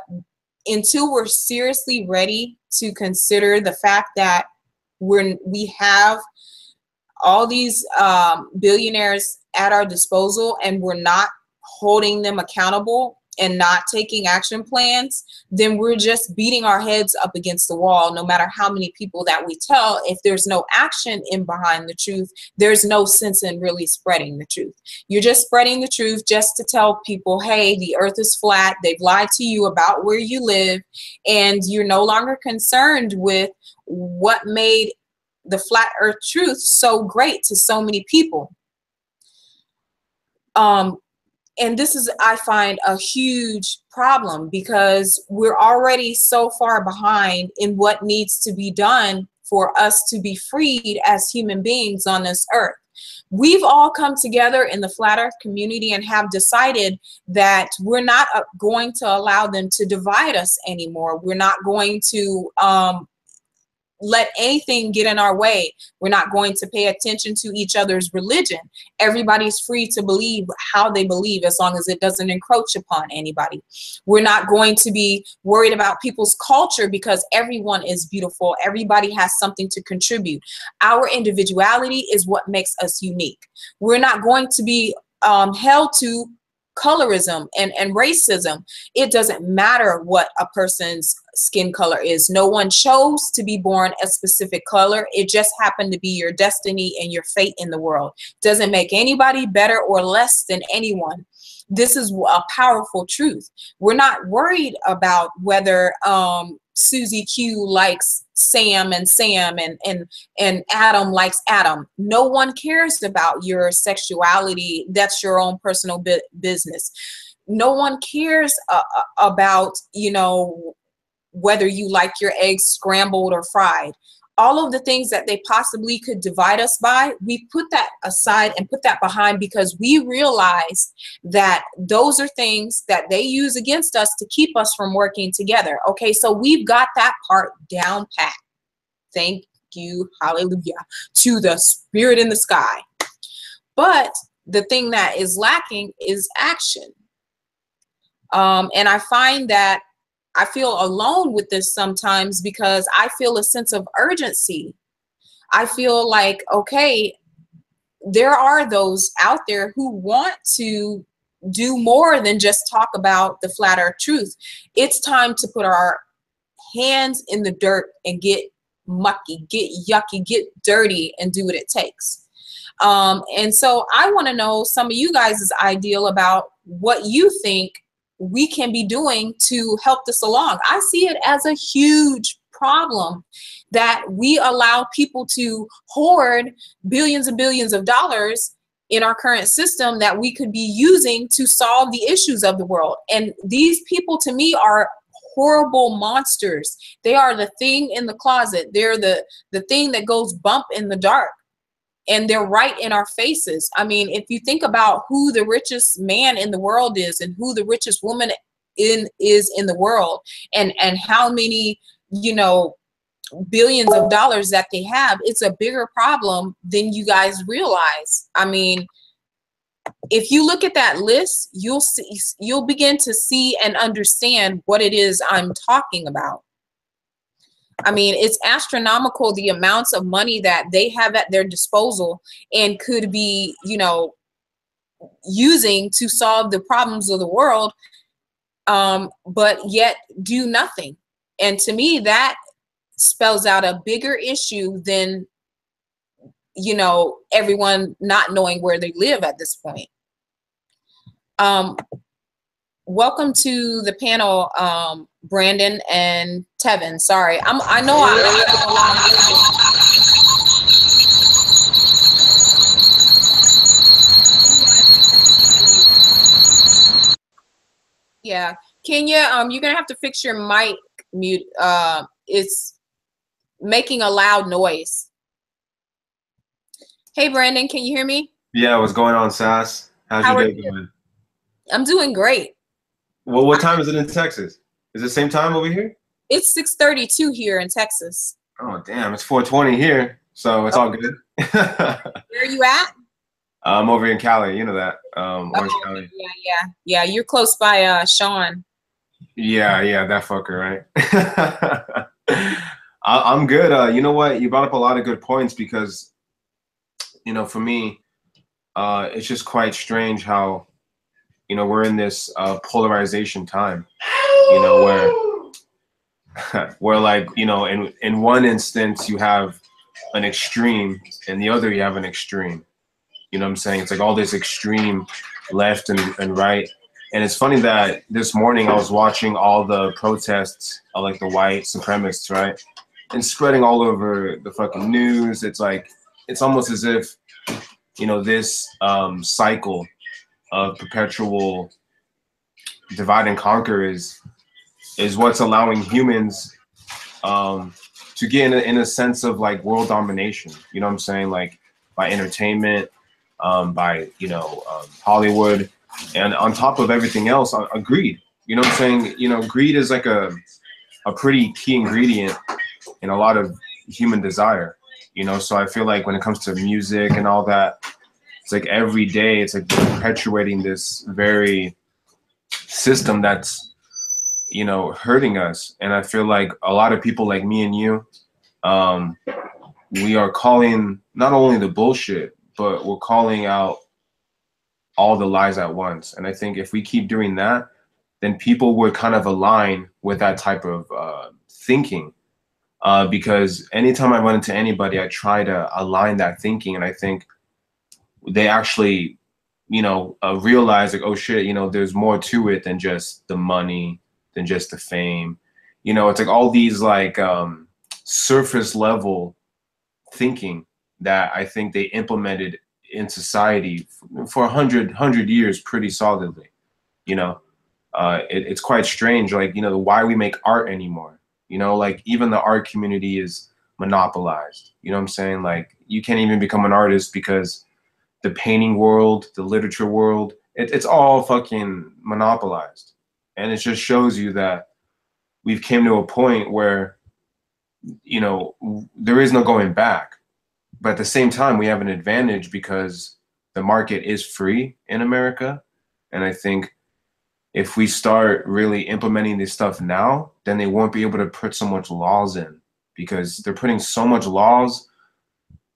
until we're seriously ready to consider the fact that we have all these billionaires at our disposal and we're not holding them accountable and not taking action plans, then we're just beating our heads up against the wall. No matter how many people that we tell, if there's no action in behind the truth, there's no sense in really spreading the truth. You're just spreading the truth just to tell people, hey, the earth is flat. They've lied to you about where you live, and you're no longer concerned with what made the Flat Earth Truth so great to so many people. And this is, I find, a huge problem, because we're already so far behind in what needs to be done for us to be freed as human beings on this earth. We've all come together in the Flat Earth community and have decided that we're not going to allow them to divide us anymore. We're not going to let anything get in our way. We're not going to pay attention to each other's religion. Everybody's free to believe how they believe, as long as it doesn't encroach upon anybody. We're not going to be worried about people's culture, because everyone is beautiful. Everybody has something to contribute. Our individuality is what makes us unique. We're not going to be held to colorism and racism. It doesn't matter what a person's skin color is. No one chose to be born a specific color. It just happened to be your destiny and your fate in the world. Doesn't make anybody better or less than anyone. This is a powerful truth. We're not worried about whether Susie Q likes Sam and Adam likes Adam. No one cares about your sexuality. That's your own personal business. No one cares about, you know, whether you like your eggs scrambled or fried. all of the things that they possibly could divide us by, we put that aside and put that behind, because we realize that those are things that they use against us to keep us from working together. Okay, so we've got that part down pat. Thank you, hallelujah, to the spirit in the sky. But the thing that is lacking is action. And I find that I feel alone with this sometimes, because I feel a sense of urgency. I feel like, okay, there are those out there who want to do more than just talk about the flat earth truth. It's time to put our hands in the dirt and get mucky, get yucky, get dirty, and do what it takes. And so I want to know some of you guys' ideal about what you think we can be doing to help this along. I see it as a huge problem that we allow people to hoard billions and billions of dollars in our current system that we could be using to solve the issues of the world. And these people, to me, are horrible monsters. They are the thing in the closet. They're the thing that goes bump in the dark. And they're right in our faces. I mean, if you think about who the richest man in the world is, and who the richest woman is in the world, and how many, you know, billions of dollars that they have, it's a bigger problem than you guys realize. I mean, if you look at that list, you'll begin to see and understand what it is I'm talking about. I mean, it's astronomical, the amounts of money that they have at their disposal and could be, you know, using to solve the problems of the world, but yet do nothing. And to me, that spells out a bigger issue than, you know, everyone not knowing where they live at this point. Welcome to the panel, Brandon and Tevin. Sorry, I know I'm a long Yeah, Kenya, you're gonna have to fix your mic mute. It's making a loud noise. Hey, Brandon, can you hear me? Yeah, what's going on, Sass? How's your day going? I'm doing great. Well, what time is it in Texas? Is it the same time over here? It's 6:32 here in Texas. Oh, damn. It's 4:20 here, so it's all good. Where are you at? I'm over in Cali. You know that. Orange County. Yeah. You're close by Sean. Yeah, that fucker, right? I'm good. You know what? You brought up a lot of good points because, you know, for me, it's just quite strange how, you know, we're in this polarization time, you know, where like, you know, in one instance you have an extreme, and the other you have an extreme. You know what I'm saying? It's like all this extreme left and right. And it's funny that this morning I was watching all the protests of like the white supremacists, right? And spreading all over the fucking news. It's like, it's almost as if, you know, this cycle of perpetual divide and conquer is what's allowing humans to get in a sense of like world domination. You know what I'm saying? Like by entertainment, by, you know, Hollywood, and on top of everything else, greed. You know what I'm saying? You know, greed is like a pretty key ingredient in a lot of human desire. You know, so I feel like when it comes to music and all that, it's like every day it's like perpetuating this very system that's, you know, hurting us. And I feel like a lot of people like me and you, we are calling not only the bullshit, but we're calling out all the lies at once. And I think if we keep doing that, then people would kind of align with that type of thinking. Because anytime I run into anybody, I try to align that thinking, and I think they actually, you know, realize like, oh shit, you know, there's more to it than just the money, than just the fame. You know, it's like all these like surface level thinking that I think they implemented in society for 100 years pretty solidly. You know, it's quite strange, like, you know, why we make art anymore. You know, like even the art community is monopolized. You know what I'm saying? Like, you can't even become an artist because the painting world, the literature world, it's all fucking monopolized. And it just shows you that we've came to a point where, you know, there is no going back. But at the same time, we have an advantage because the market is free in America. And I think if we start really implementing this stuff now, then they won't be able to put so much laws in, because they're putting so much laws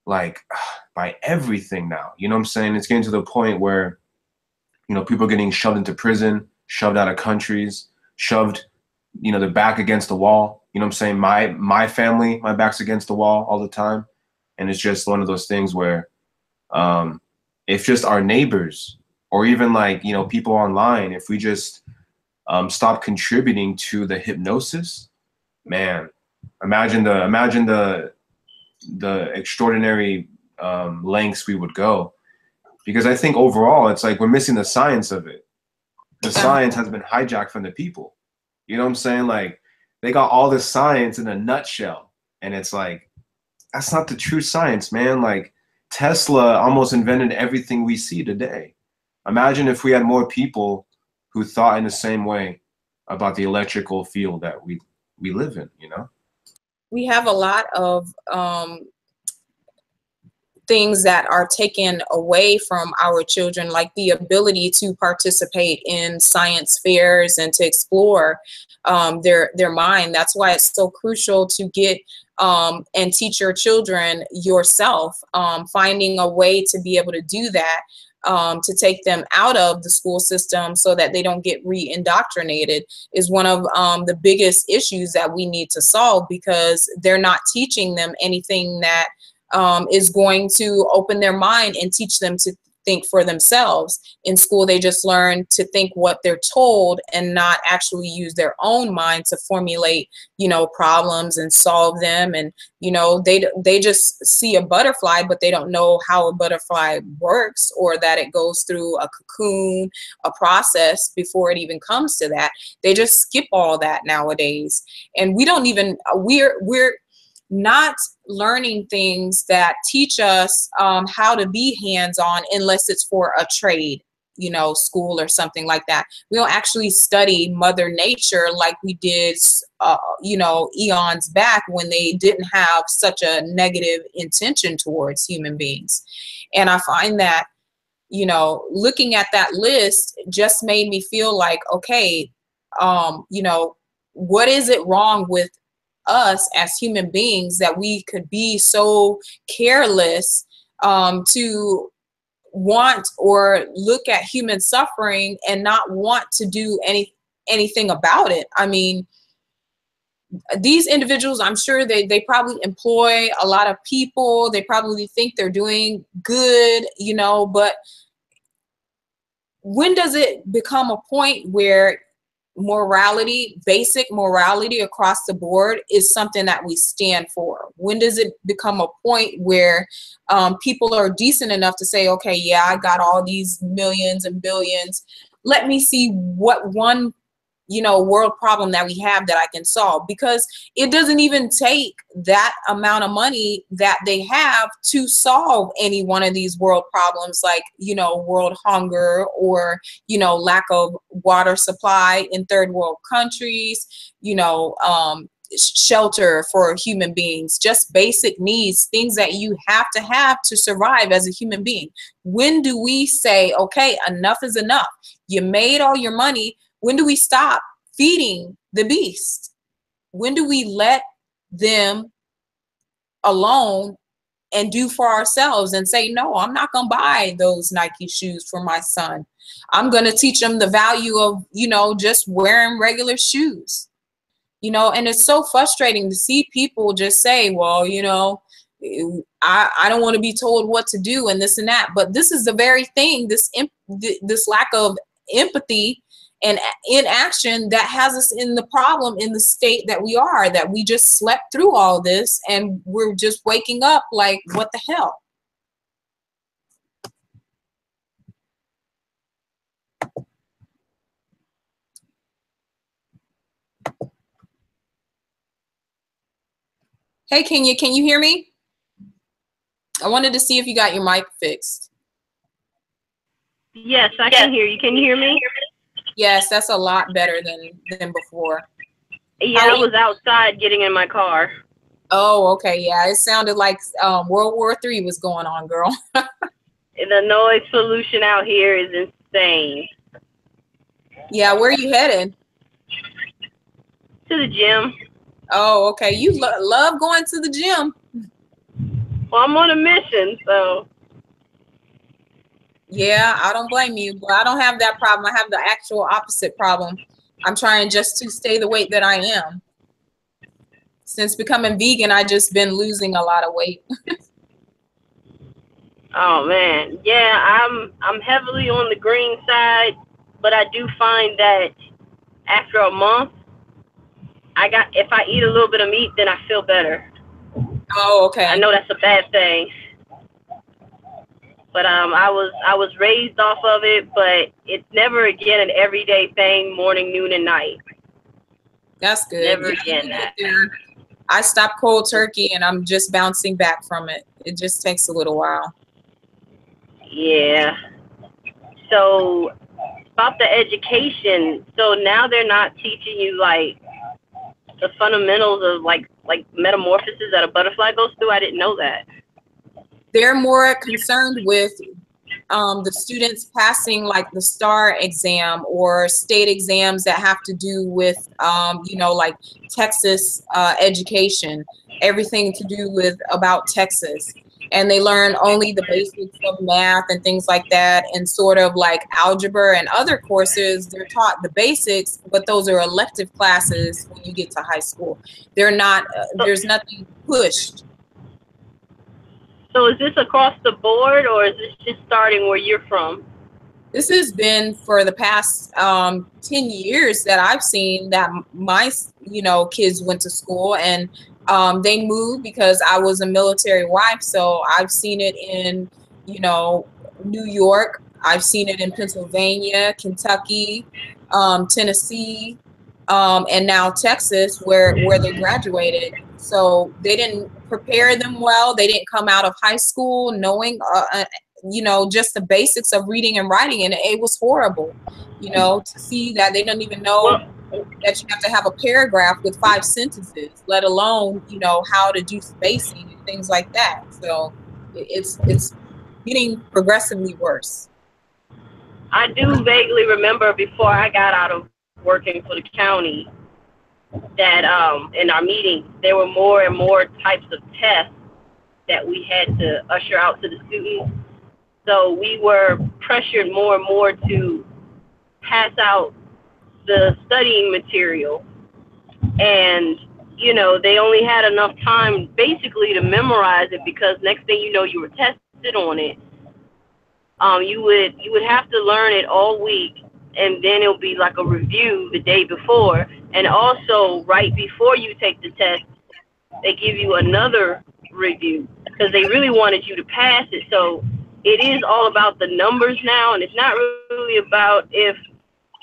like by everything now. You know what I'm saying? It's getting to the point where, you know, people are getting shoved into prison, shoved out of countries, shoved, you know, their back against the wall. You know what I'm saying? My family, my back's against the wall all the time. And it's just one of those things where if just our neighbors, or even like, you know, people online, if we just stop contributing to the hypnosis, man, imagine the extraordinary lengths we would go. Because I think overall, it's like we're missing the science of it. The science has been hijacked from the people. You know what I'm saying? Like, they got all this science in a nutshell, and it's like, that's not the true science, man. Like, Tesla almost invented everything we see today. Imagine if we had more people who thought in the same way about the electrical field that we live in, you know? We have a lot of things that are taken away from our children, like the ability to participate in science fairs and to explore their mind. That's why it's so crucial to get and teach your children yourself, finding a way to be able to do that, to take them out of the school system so that they don't get re-indoctrinated, is one of the biggest issues that we need to solve, because they're not teaching them anything that is going to open their mind and teach them to think for themselves. In school, they just learn to think what they're told and not actually use their own mind to formulate, you know, problems and solve them. And, you know, they just see a butterfly, but they don't know how a butterfly works, or that it goes through a cocoon, a process before it even comes to that. They just skip all that nowadays. And we don't even, we're not learning things that teach us how to be hands-on, unless it's for a trade, you know, school or something like that. We don't actually study Mother Nature like we did, you know, eons back, when they didn't have such a negative intention towards human beings. And I find that, you know, looking at that list just made me feel like, okay, you know, what is it wrong with us as human beings that we could be so careless to want or look at human suffering and not want to do anything about it? I mean, these individuals, I'm sure they probably employ a lot of people. They probably think they're doing good, you know, but when does it become a point where morality, basic morality across the board, is something that we stand for? When does it become a point where people are decent enough to say, okay, yeah, I got all these millions and billions. Let me see what one, you know, world problem that we have that I can solve, because it doesn't even take that amount of money that they have to solve any one of these world problems, like, you know, world hunger, or, you know, lack of water supply in third world countries, you know, shelter for human beings, just basic needs, things that you have to survive as a human being. When do we say, okay, enough is enough? You made all your money. When do we stop feeding the beast? When do we let them alone and do for ourselves and say, no, I'm not going to buy those Nike shoes for my son. I'm going to teach them the value of, you know, just wearing regular shoes. You know, and it's so frustrating to see people just say, well, you know, I don't want to be told what to do and this and that. But this is the very thing, this lack of empathy and inaction, that has us in the problem, in the state that we are, that we just slept through all this and we're just waking up like, what the hell? Hey, Kenya, can you hear me? I wanted to see if you got your mic fixed. Yes, I can hear you. Can you hear me? Yes, that's a lot better than before. Yeah, I was outside getting in my car. Oh, okay. Yeah, it sounded like World War III was going on, girl. The noise pollution out here is insane. Yeah, where are you headed? To the gym. Oh, okay. You love going to the gym. Well, I'm on a mission, so. Yeah, I don't blame you, but I don't have that problem. I have the actual opposite problem. I'm trying just to stay the weight that I am. Since becoming vegan, I just been losing a lot of weight. Oh man, yeah, I'm heavily on the green side, but I do find that after a month, if I eat a little bit of meat, then I feel better. Oh, okay. I know that's a bad thing, but I was raised off of it, but it's never again an everyday thing, morning, noon, and night. That's good. Never again that. I stopped cold turkey, and I'm just bouncing back from it. It just takes a little while. Yeah. So about the education, so now they're not teaching you like the fundamentals of like metamorphosis that a butterfly goes through. I didn't know that. They're more concerned with the students passing like the STAR exam or state exams that have to do with, like Texas education, everything to do with about Texas. And they learn only the basics of math and things like that, and sort of like algebra and other courses. They're taught the basics, but those are elective classes when you get to high school. They're not, there's nothing pushed. So is this across the board, or is this just starting where you're from? This has been for the past 10 years that I've seen that my, kids went to school, and they moved because I was a military wife. So I've seen it in, New York. I've seen it in Pennsylvania, Kentucky, Tennessee, and now Texas, where they graduated. So they didn't prepare them well. They didn't come out of high school knowing just the basics of reading and writing, and it was horrible, to see that they don't even know that you have to have a paragraph with 5 sentences, let alone, how to do spacing and things like that. So it's getting progressively worse. I do vaguely remember before I got out of working for the county that in our meetings there were more and more types of tests that we had to usher out to the students. So we were pressured more and more to pass out the studying material. And, they only had enough time basically to memorize it, because next thing you know, you were tested on it. You would have to learn it all week, and then it'll be like a review the day before. And also, right before you take the test, they give you another review, because they really wanted you to pass it. So it is all about the numbers now, and it's not really about if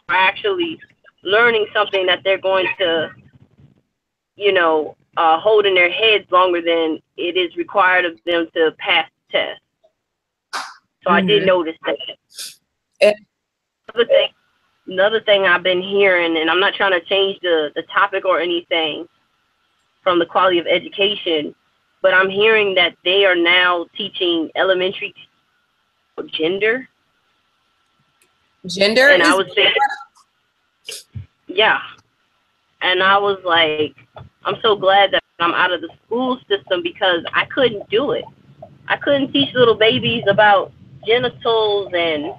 they're actually learning something that they're going to, hold in their heads longer than it is required of them to pass the test. So I did notice that. Another thing I've been hearing, and I'm not trying to change the topic or anything from the quality of education, but I'm hearing that they are now teaching elementary gender. Gender? And I was thinking, yeah. And I was like, I'm so glad that I'm out of the school system, because I couldn't do it. I couldn't teach little babies about genitals and,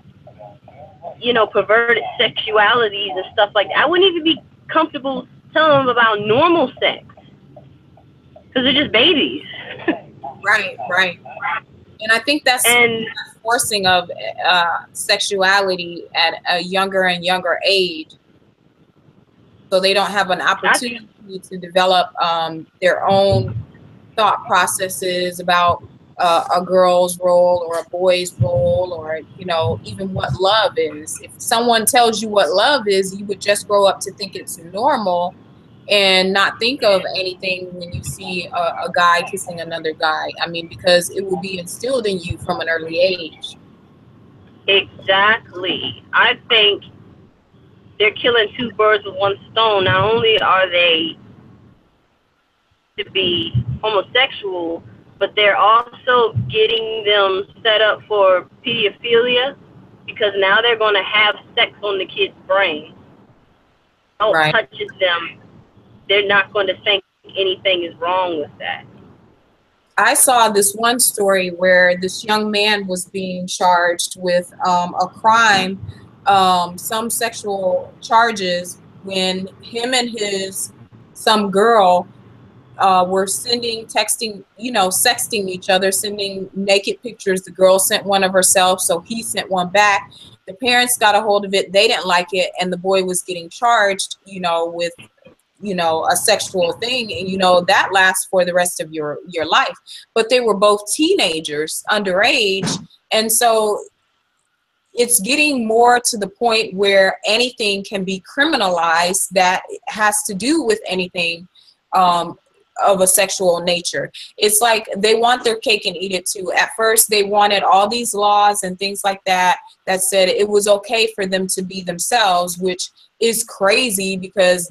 perverted sexualities and stuff like that. I wouldn't even be comfortable telling them about normal sex, because they're just babies. Right. And I think that's forcing of sexuality at a younger and younger age. So they don't have an opportunity to develop their own thought processes about a girl's role or a boy's role, or, even what love is. If someone tells you what love is, you would just grow up to think it's normal. and not think of anything when you see a guy kissing another guy. I mean, because it will be instilled in you from an early age. Exactly. I think they're killing two birds with one stone. Not only are they to be homosexual, but they're also getting them set up for pedophilia, because now they're going to have sex on the kid's brain. Don't Right. touches them, they're not going to think anything is wrong with that. I saw this one story where this young man was being charged with a crime, some sexual charges, when him and some girl were texting, sexting each other, sending naked pictures. The girl sent one of herself, so he sent one back. The parents got a hold of it. They didn't like it, and the boy was getting charged, with a sexual thing, and that lasts for the rest of your life. But they were both teenagers, underage, and so it's getting more to the point where anything can be criminalized that has to do with anything of a sexual nature. It's like they want their cake and eat it too. At first, they wanted all these laws and things like that said it was okay for them to be themselves, which is crazy, because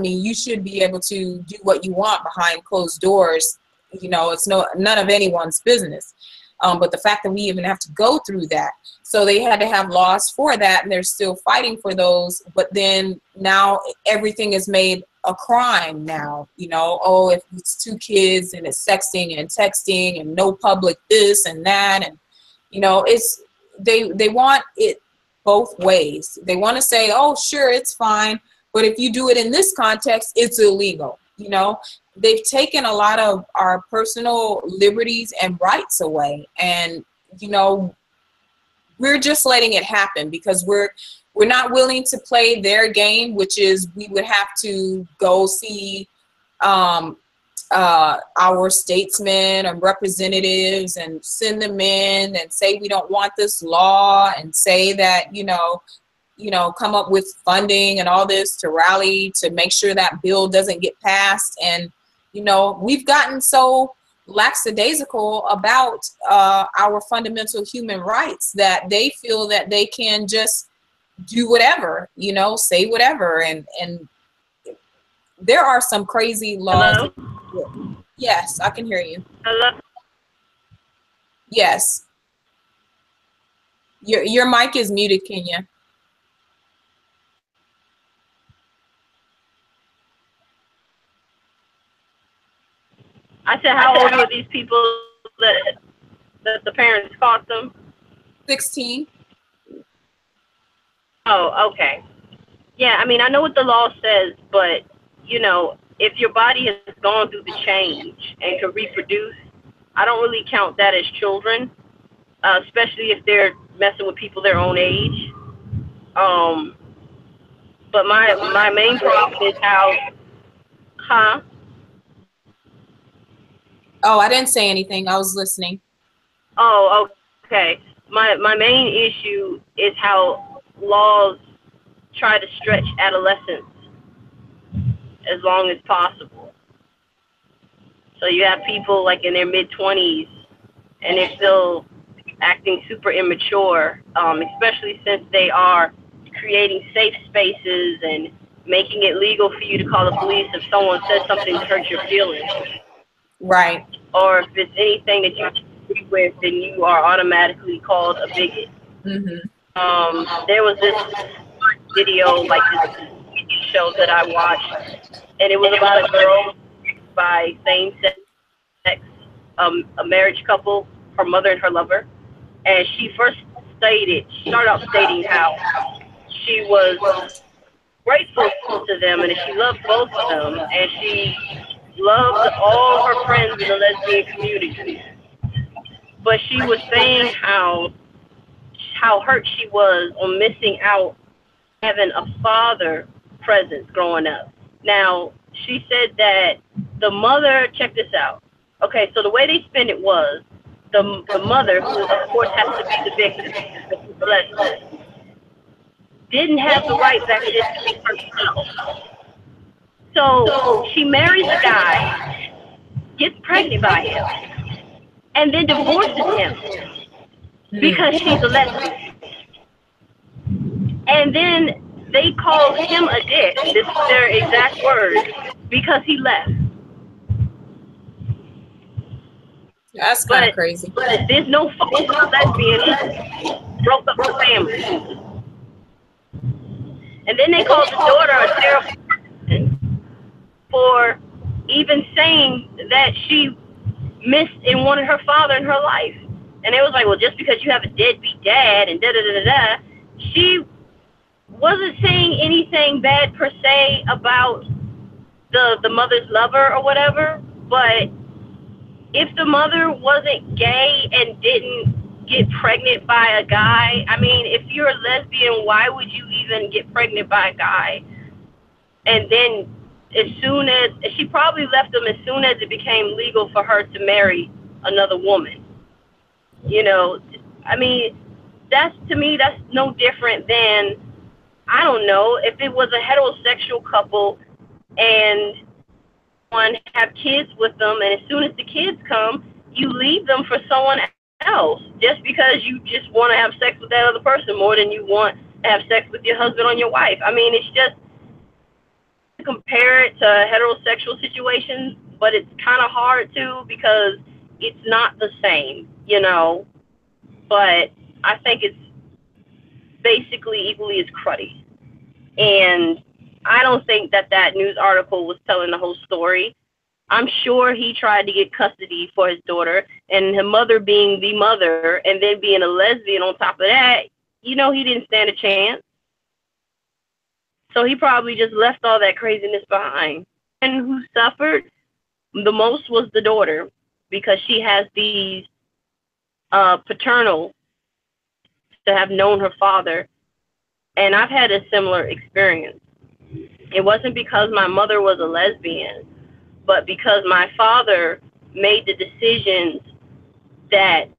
you should be able to do what you want behind closed doors. It's none of anyone's business. But the fact that we even have to go through that, so they had to have laws for that, and they're still fighting for those. But then now everything is made a crime now. If it's two kids and it's sexting and texting and no public this and that, and it's they want it both ways. They want to say, oh, sure, it's fine, but if you do it in this context, it's illegal. They've taken a lot of our personal liberties and rights away, and we're just letting it happen because we're not willing to play their game, which is we would have to go see our statesmen and representatives and send them in and say we don't want this law, and say that come up with funding and all this to rally to make sure that bill doesn't get passed. And we've gotten so lackadaisical about our fundamental human rights that they feel that they can just do whatever, say whatever. And there are some crazy laws. Hello? Yes, I can hear you. Hello? Yes. Your mic is muted, Kenya. I said, how old were these people that the parents caught them? 16. Oh, okay. Yeah, I know what the law says, but, if your body has gone through the change and can reproduce, I don't really count that as children, especially if they're messing with people their own age. But my main problem is how, Oh, I didn't say anything. I was listening. Oh, okay. My main issue is how laws try to stretch adolescence as long as possible. So you have people like in their mid-20s and they're still acting super immature, especially since they are creating safe spaces and making it legal for you to call the police if someone says something that hurts your feelings. Right. Or if it's anything that you agree with, then you are automatically called a bigot. Mm-hmm. There was this video, like this show that I watched, and it was about a girl by same-sex, a marriage couple, her mother and her lover, and she started out stating how she was grateful to them and she loved both of them, and she loved all her friends in the lesbian community. But she was saying how hurt she was on missing out having a father presence growing up. Now, she said that the mother, check this out. Okay, so the way they spin it was the mother, who of course has to be the victim, didn't have the right back then to be herself. So she marries a guy, gets pregnant by him, and then divorces him because she's a lesbian. And then they called him a dick. This is their exact words, because he left. That's kind of crazy. But there's no fucking lesbian. He broke up the family. And then they called the daughter a terrible person for even saying that she missed and wanted her father in her life. And it was like, well, just because you have a deadbeat dad and da-da-da-da-da, she wasn't saying anything bad per se about the mother's lover or whatever, but if the mother wasn't gay and didn't get pregnant by a guy, I mean, if you're a lesbian, why would you even get pregnant by a guy? And then as soon as, she probably left him as soon as it became legal for her to marry another woman. You know, I mean, that's, to me, that's no different than, I don't know, if it was a heterosexual couple and one have kids with them, and as soon as the kids come, you leave them for someone else just because you just want to have sex with that other person more than you want to have sex with your husband or your wife. I mean, it's just, compare it to heterosexual situations, but it's kind of hard to, because it's not the same, you know. But I think it's basically equally as cruddy. And I don't think that that news article was telling the whole story. I'm sure he tried to get custody for his daughter, and her mother being the mother and then being a lesbian on top of that, you know, he didn't stand a chance. So he probably just left all that craziness behind. And who suffered the most was the daughter, because she has these paternal to have known her father. And I've had a similar experience. It wasn't because my mother was a lesbian, but because my father made the decisions that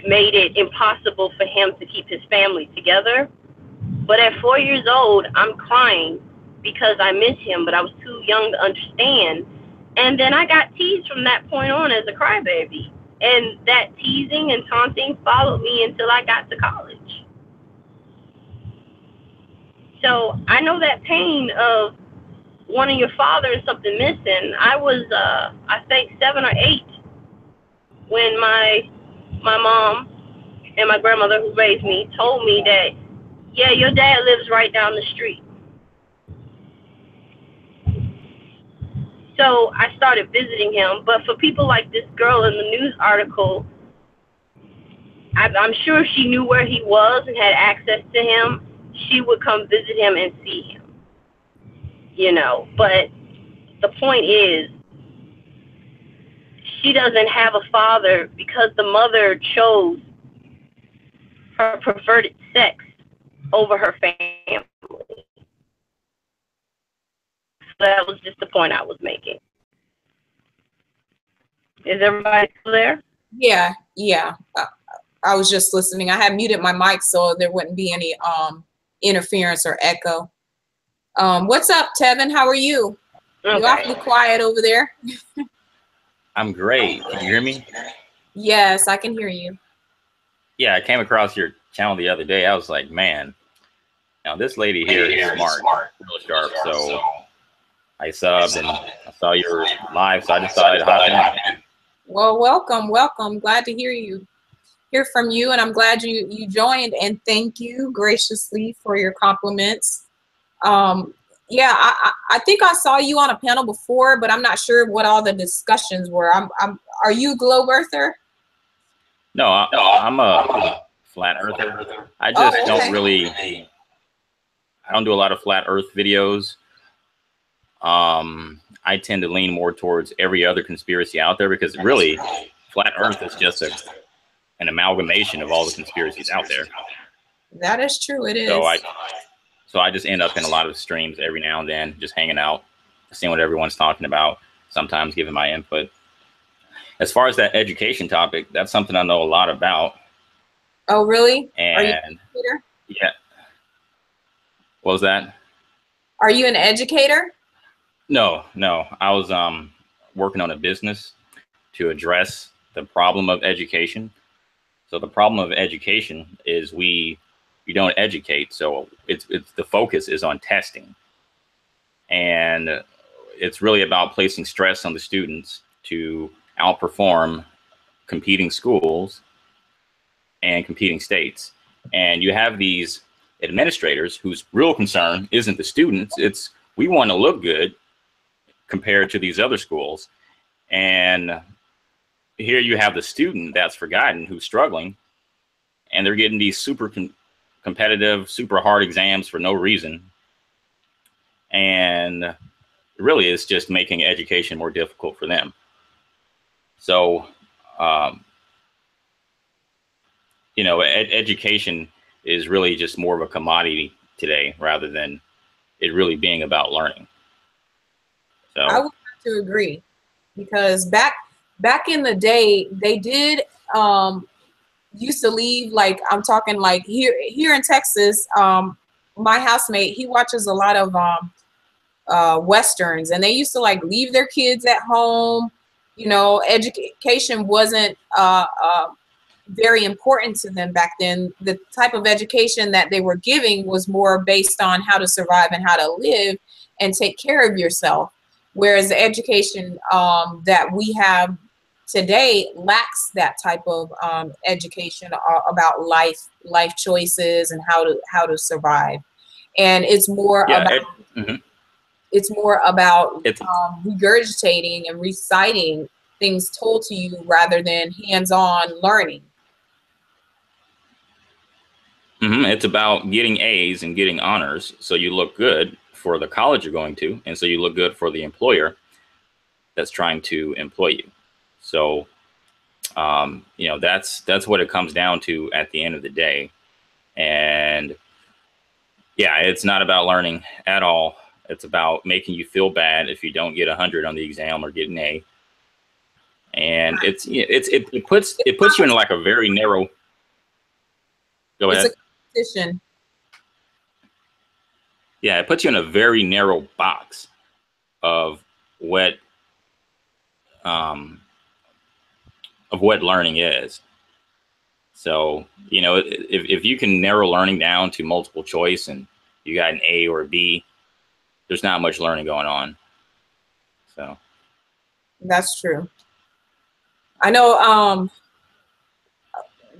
made it impossible for him to keep his family together. But at 4 years old, I'm crying because I miss him, but I was too young to understand. And then I got teased from that point on as a crybaby. And that teasing and taunting followed me until I got to college. So I know that pain of wanting your father and something missing. I was, I think, 7 or 8 when my mom and my grandmother who raised me told me that, yeah, your dad lives right down the street. So I started visiting him. But for people like this girl in the news article, I'm sure if she knew where he was and had access to him, she would come visit him and see him. You know, but the point is, she doesn't have a father because the mother chose her preferred sex over her family. So that was just the point I was making. Is everybody still there? Yeah. I was just listening. I had muted my mic so there wouldn't be any interference or echo. What's up, Tevin? How are you? Okay. You're awfully quiet over there. I'm great. Can you hear me? Yes, I can hear you. Yeah, I came across your channel the other day. I was like, man, now this lady here is smart, real sharp. So I subbed and I saw your live, so I decided to hop in. Well, welcome. Glad to hear from you, and I'm glad you joined, and thank you graciously for your compliments. Yeah, I think I saw you on a panel before, but I'm not sure what all the discussions were. Are you a globe earther? No, I'm a flat earther. I just don't really, I don't do a lot of flat earth videos. I tend to lean more towards every other conspiracy out there, because really flat earth is just an amalgamation of all the conspiracies out there. That is true. It is. So I just end up in a lot of streams every now and then, just hanging out, seeing what everyone's talking about, sometimes giving my input. As far as that education topic, that's something I know a lot about. Oh, really? And are you an educator? Yeah. What was that? Are you an educator? No, no. I was working on a business to address the problem of education. So the problem of education is we don't educate. So it's the focus is on testing, and it's really about placing stress on the students to outperform competing schools and competing states. And you have these administrators whose real concern isn't the students, it's we want to look good compared to these other schools. And here you have the student that's forgotten who's struggling, and they're getting these super competitive, super hard exams for no reason. And really it's just making education more difficult for them. So, you know, education is really just more of a commodity today rather than it really being about learning. So I would have to agree, because back in the day, they did used to leave, like I'm talking like here in Texas, my housemate, he watches a lot of Westerns, and they used to like leave their kids at home. You know, education wasn't very important to them back then. The type of education that they were giving was more based on how to survive and how to live and take care of yourself. Whereas the education that we have today lacks that type of education about life choices and how to survive. And it's more about it's more about regurgitating and reciting things told to you rather than hands-on learning. It's about getting A's and getting honors, so you look good for the college you're going to, and so you look good for the employer that's trying to employ you. So, you know, that's what it comes down to at the end of the day. And yeah, it's not about learning at all. It's about making you feel bad if you don't get 100 on the exam or get an A. And it puts you in like a very narrow. Go ahead. It's a competition. Yeah, it puts you in a very narrow box of what learning is. So, you know, if you can narrow learning down to multiple choice and you got an A or a B, there's not much learning going on. So That's true. I know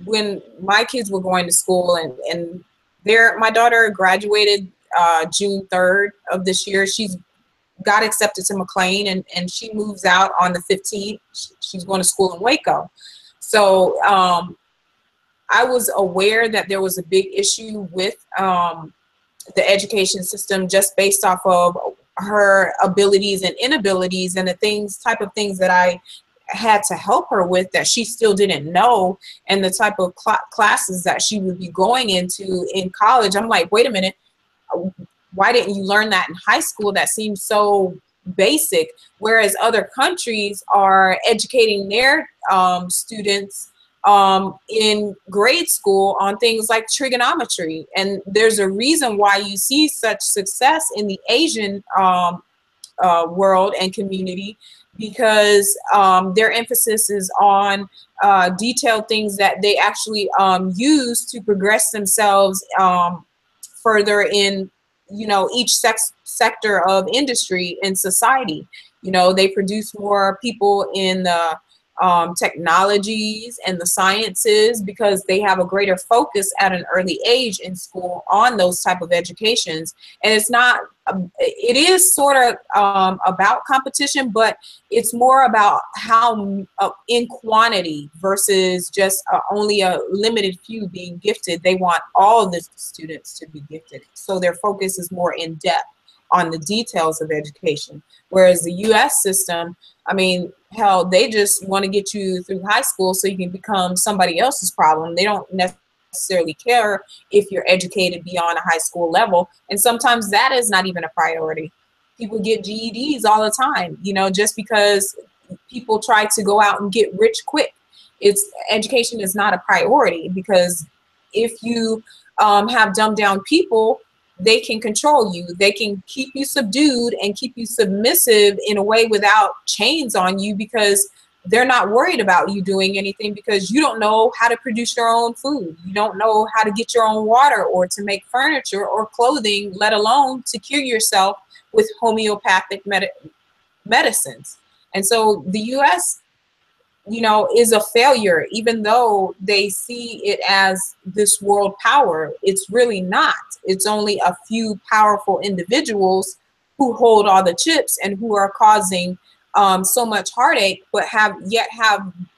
when my kids were going to school, and my daughter graduated June 3rd of this year. She's got accepted to McLean, and she moves out on the 15th. She's going to school in Waco. So I was aware that there was a big issue with the education system just based off of her abilities and inabilities and the type of things that I had to help her with that she still didn't know, and the type of classes that she would be going into in college. I'm like, wait a minute, why didn't you learn that in high school? That seems so basic. Whereas other countries are educating their students in grade school on things like trigonometry. And there's a reason why you see such success in the Asian world and community, because their emphasis is on detailed things that they actually use to progress themselves further in, you know, each sector of industry in society. You know, they produce more people in the technologies and the sciences because they have a greater focus at an early age in school on those type of educations. And it's not, it is sort of about competition, but it's more about how in quantity versus just only a limited few being gifted. They want all of the students to be gifted. So their focus is more in depth on the details of education. Whereas the US system, I mean, hell, they just want to get you through high school so you can become somebody else's problem. They don't necessarily care if you're educated beyond a high school level. And sometimes that is not even a priority. People get GEDs all the time, you know, just because people try to go out and get rich quick. Education is not a priority, because if you have dumbed down people, they can control you. They can keep you subdued and keep you submissive in a way without chains on you, because they're not worried about you doing anything, because you don't know how to produce your own food. You don't know how to get your own water or to make furniture or clothing, let alone to cure yourself with homeopathic medicines. And so the US, you know, is a failure, even though they see it as this world power. It's really not. It's only a few powerful individuals who hold all the chips and who are causing so much heartache, but have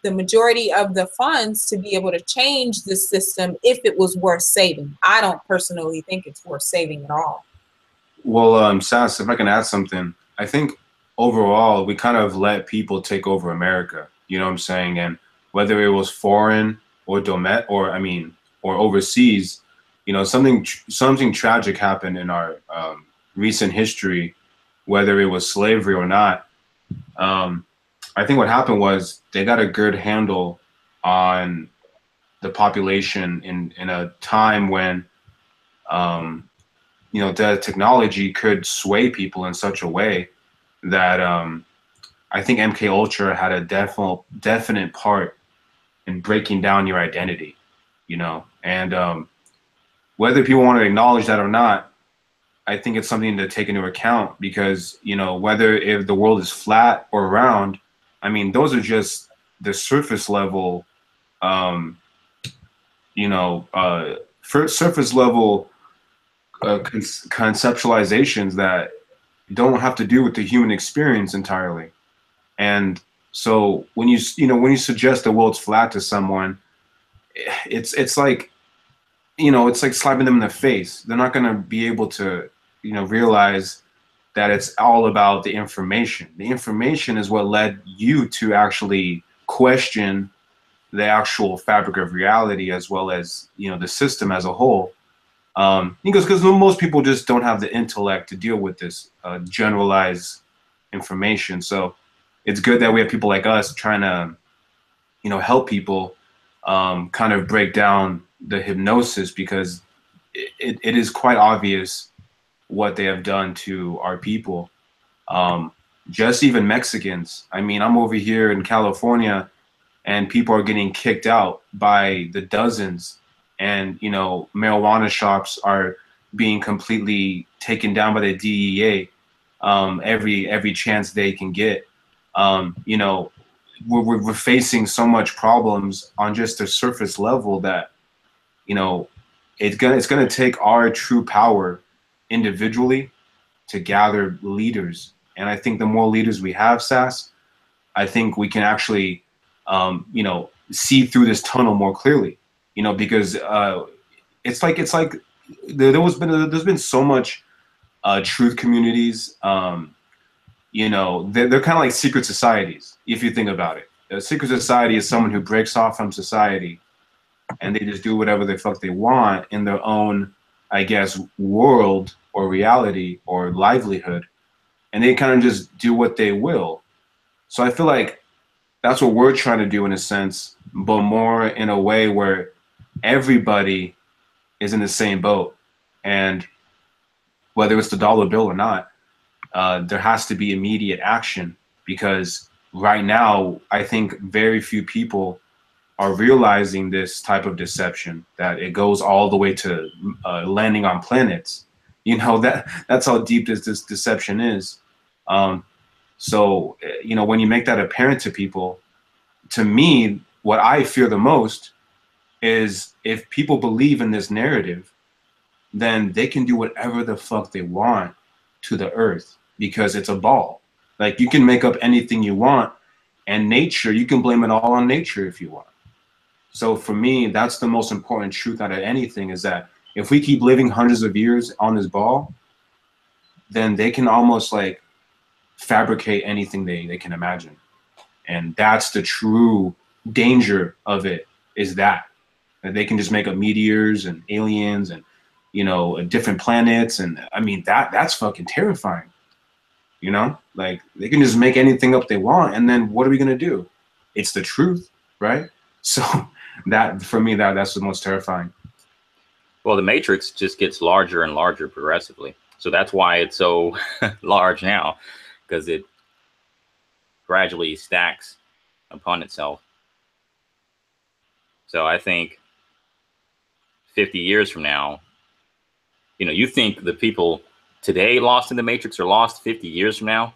the majority of the funds to be able to change the system if it was worth saving. I don't personally think it's worth saving at all. Well, Sass, if I can add something, I think overall we kind of let people take over America. You know what I'm saying? And whether it was foreign or or overseas, you know, something tragic happened in our recent history, whether it was slavery or not. I think what happened was they got a good handle on the population in a time when, you know, the technology could sway people in such a way that I think MK Ultra had a definite part in breaking down your identity, you know, and whether people want to acknowledge that or not, I think it's something to take into account, because, you know, whether if the world is flat or round, I mean, those are just the surface level, you know, surface level conceptualizations that don't have to do with the human experience entirely. And so when you suggest the world's flat to someone, it's like, you know, it's like slapping them in the face. They're not going to be able to, you know, realize that it's all about the information. The information is what led you to actually question the actual fabric of reality, as well as, you know, the system as a whole. Because most people just don't have the intellect to deal with this generalized information. So it's good that we have people like us trying to, you know, help people kind of break down the hypnosis, because it is quite obvious what they have done to our people. Just even Mexicans. I mean, I'm over here in California and people are getting kicked out by the dozens, and, you know, marijuana shops are being completely taken down by the DEA every chance they can get. You know, we're facing so much problems on just the surface level that, you know, it's gonna take our true power individually to gather leaders. And I think the more leaders we have, Sass, I think we can actually, you know, see through this tunnel more clearly. You know, because it's like there's been so much truth communities. You know, they're kind of like secret societies, if you think about it. A secret society is someone who breaks off from society and they just do whatever the fuck they want in their own, I guess, world or reality or livelihood. And they kind of just do what they will. So I feel like that's what we're trying to do in a sense, but more in a way where everybody is in the same boat. And whether it's the dollar bill or not, there has to be immediate action, because right now, I think very few people are realizing this type of deception, that it goes all the way to landing on planets. You know, that's how deep this deception is. So, you know, when you make that apparent to people, to me, what I fear the most is if people believe in this narrative, then they can do whatever the fuck they want to the earth, because it's a ball. Like, you can make up anything you want, and nature, you can blame it all on nature if you want. So for me, that's the most important truth out of anything, is that if we keep living hundreds of years on this ball, then they can almost like fabricate anything they can imagine. And that's the true danger of it, is that they can just make up meteors and aliens and, you know, different planets. And I mean, that's fucking terrifying. You know, like, they can just make anything up they want, and then what are we gonna do? It's the truth, right? So that, for me, that's the most terrifying. Well, the matrix just gets larger and larger progressively. So that's why it's so large now, because it gradually stacks upon itself. So I think 50 years from now, you know, you think the people today lost in the matrix are lost 50 years from now?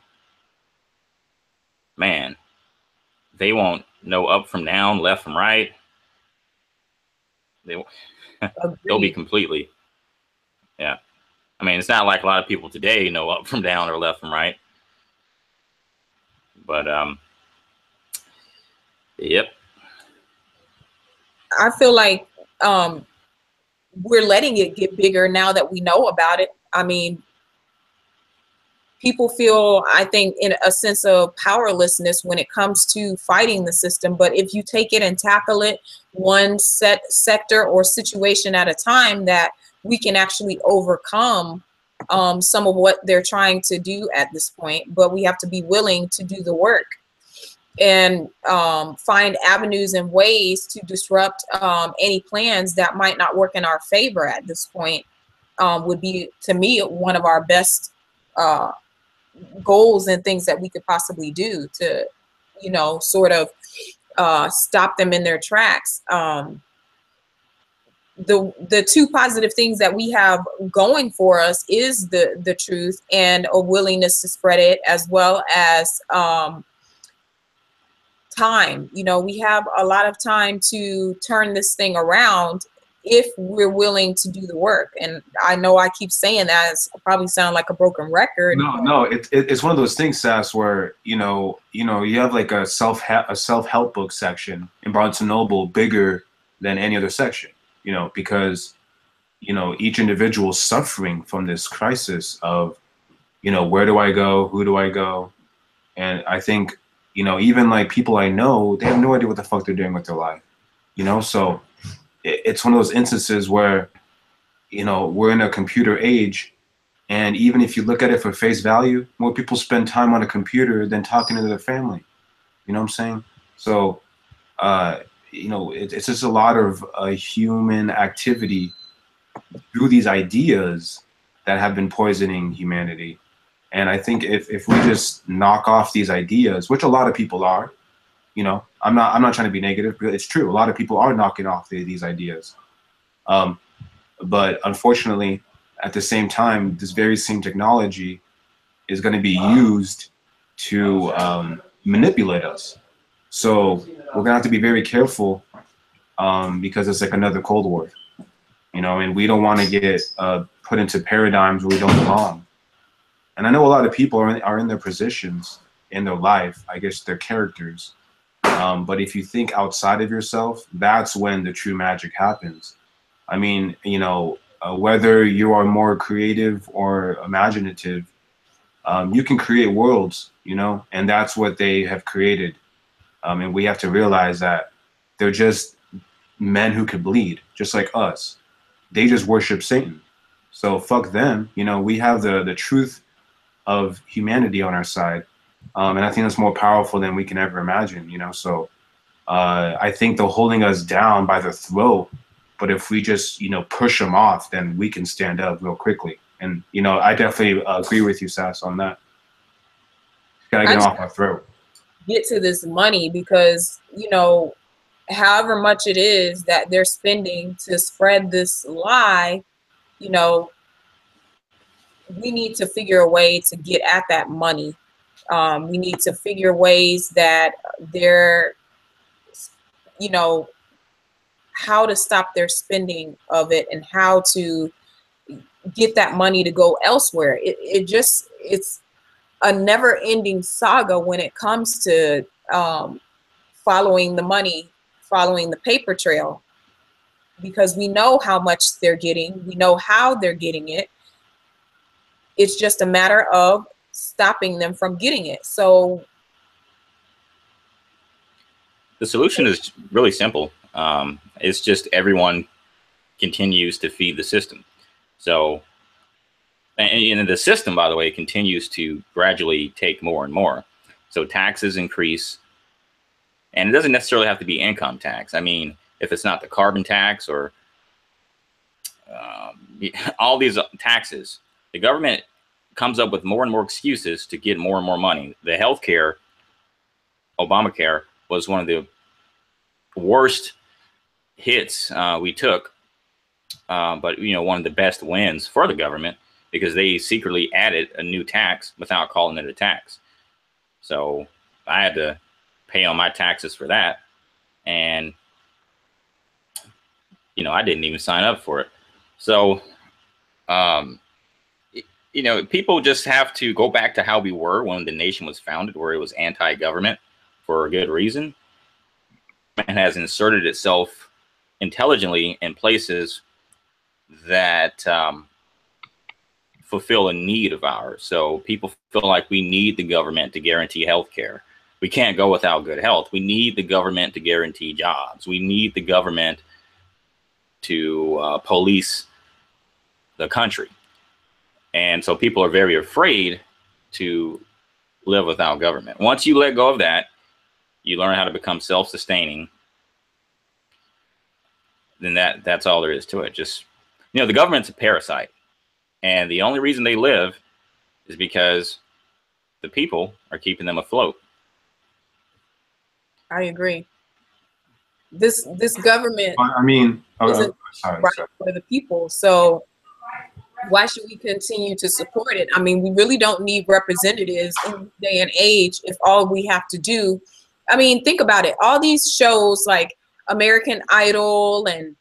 Man, they won't know up from down, left from right. They'll be completely, yeah. I mean, it's not like a lot of people today know up from down or left from right. But yep. I feel like we're letting it get bigger now that we know about it. I mean, people feel, I think, in a sense of powerlessness when it comes to fighting the system. But if you take it and tackle it one sector or situation at a time, that we can actually overcome some of what they're trying to do at this point. But we have to be willing to do the work and find avenues and ways to disrupt any plans that might not work in our favor at this point. Would be, to me, one of our best goals and things that we could possibly do to, you know, sort of stop them in their tracks. The two positive things that we have going for us is the truth and a willingness to spread it, as well as time. You know, we have a lot of time to turn this thing around if we're willing to do the work. And I know I keep saying that, it's probably sound like a broken record. No, it's one of those things, Sass, where you have like a self-help book section in Barnes and Noble bigger than any other section, you know, because each individual is suffering from this crisis of, where do I go, who do I go? And I think, even like people I know, they have no idea what the fuck they're doing with their life, so it's one of those instances where, we're in a computer age, and even if you look at it for face value, more people spend time on a computer than talking to their family. You know what I'm saying? So, it's just a lot of human activity through these ideas that have been poisoning humanity. And I think if we just knock off these ideas, which a lot of people are, I'm not trying to be negative, but it's true. A lot of people are knocking off these ideas. But unfortunately, at the same time, this very same technology is going to be used to manipulate us. So we're going to have to be very careful because it's like another Cold War, and we don't want to get put into paradigms where we don't belong. And I know a lot of people are in their positions in their life, I guess their characters. But if you think outside of yourself, that's when the true magic happens. I mean, whether you are more creative or imaginative, you can create worlds, and that's what they have created. And we have to realize that they're just men who could bleed, just like us. They just worship Satan. So fuck them. We have the truth of humanity on our side. And I think that's more powerful than we can ever imagine, So I think they're holding us down by the throat. But if we just, push them off, then we can stand up real quickly. And, I definitely agree with you, Sass, on that. Gotta get them off our throat. Get to this money because, however much it is that they're spending to spread this lie, we need to figure a way to get at that money. We need to figure ways that they're, how to stop their spending of it and how to get that money to go elsewhere. It's a never-ending saga when it comes to following the money, following the paper trail, because we know how much they're getting, we know how they're getting it. It's just a matter of stopping them from getting it. So the solution is really simple. It's just everyone continues to feed the system. So, and the system, by the way, continues to gradually take more and more. So taxes increase, and it doesn't necessarily have to be income tax. I mean, if it's not the carbon tax or all these taxes. The government comes up with more and more excuses to get more and more money. The healthcare, Obamacare, was one of the worst hits we took, but one of the best wins for the government, because they secretly added a new tax without calling it a tax. So I had to pay on my taxes for that, and I didn't even sign up for it. So people just have to go back to how we were when the nation was founded, where it was anti-government for a good reason, and has inserted itself intelligently in places that fulfill a need of ours. So people feel like we need the government to guarantee health care. We can't go without good health. We need the government to guarantee jobs. We need the government to police the country. And so people are very afraid to live without government. Once you let go of that, you learn how to become self-sustaining. Then that's all there is to it. Just, the government's a parasite. And the only reason they live is because the people are keeping them afloat. I agree. This government isn't right for the people. So why should we continue to support it? I mean, we really don't need representatives in this day and age if all we have to do. I mean, think about it. All these shows like American Idol and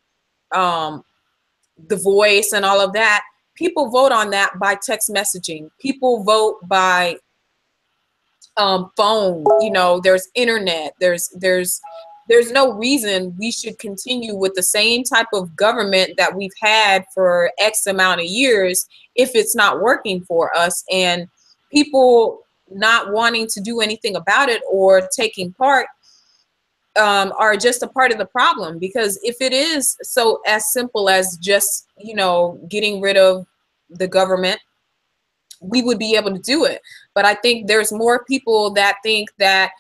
The Voice and all of that, people vote on that by text messaging. People vote by phone. There's internet. There's no reason we should continue with the same type of government that we've had for X amount of years if it's not working for us. And people not wanting to do anything about it or taking part are just a part of the problem. Because if it is so as simple as just, getting rid of the government, we would be able to do it. But I think there's more people that think that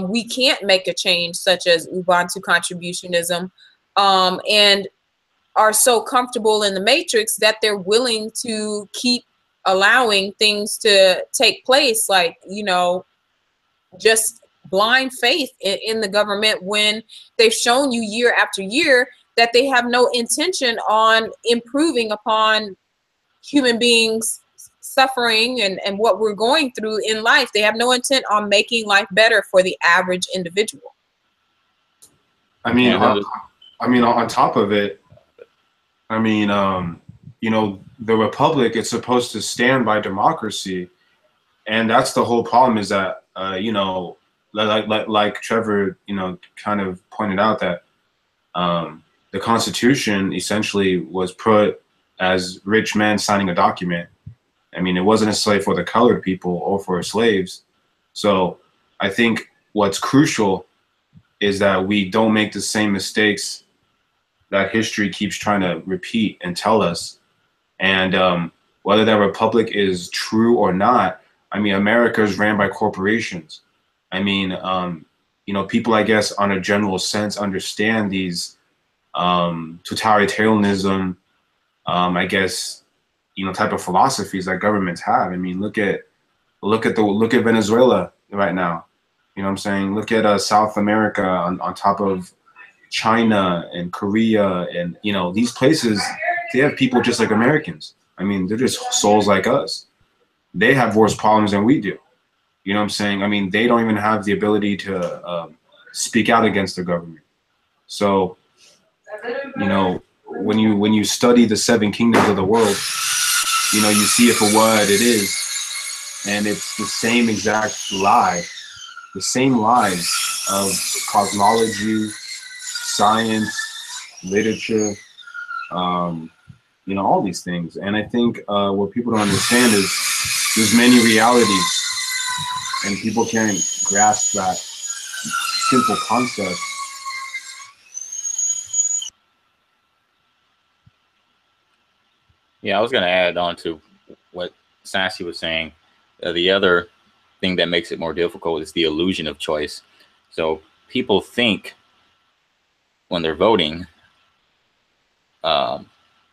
we can't make a change, such as Ubuntu contributionism, and are so comfortable in the matrix that they're willing to keep allowing things to take place, like, just blind faith in the government, when they've shown you year after year that they have no intention on improving upon human beings suffering and what we're going through in life. They have no intent on making life better for the average individual. I mean, on top of it, the republic is supposed to stand by democracy, and that's the whole problem. Is that like Trevor, kind of pointed out, that the Constitution essentially was put as rich men signing a document. I mean, it wasn't necessarily for the colored people or for slaves. So I think what's crucial is that we don't make the same mistakes that history keeps trying to repeat and tell us. And whether that republic is true or not, America is ran by corporations. People, I guess, on a general sense, understand these totalitarianism, I guess, type of philosophies that governments have. Look at Venezuela right now. Look at South America on top of China and Korea, and these places, they have people just like Americans. They're just souls like us. They have worse problems than we do. They don't even have the ability to speak out against the government. So, when you study the 7 kingdoms of the world, you see it for what it is, and it's the same exact lie, the same lies of cosmology, science, literature, all these things. And I think what people don't understand is there's many realities, and people can't grasp that simple concept. Yeah, I was going to add on to what Sassy was saying. The other thing that makes it more difficult is the illusion of choice. So people think when they're voting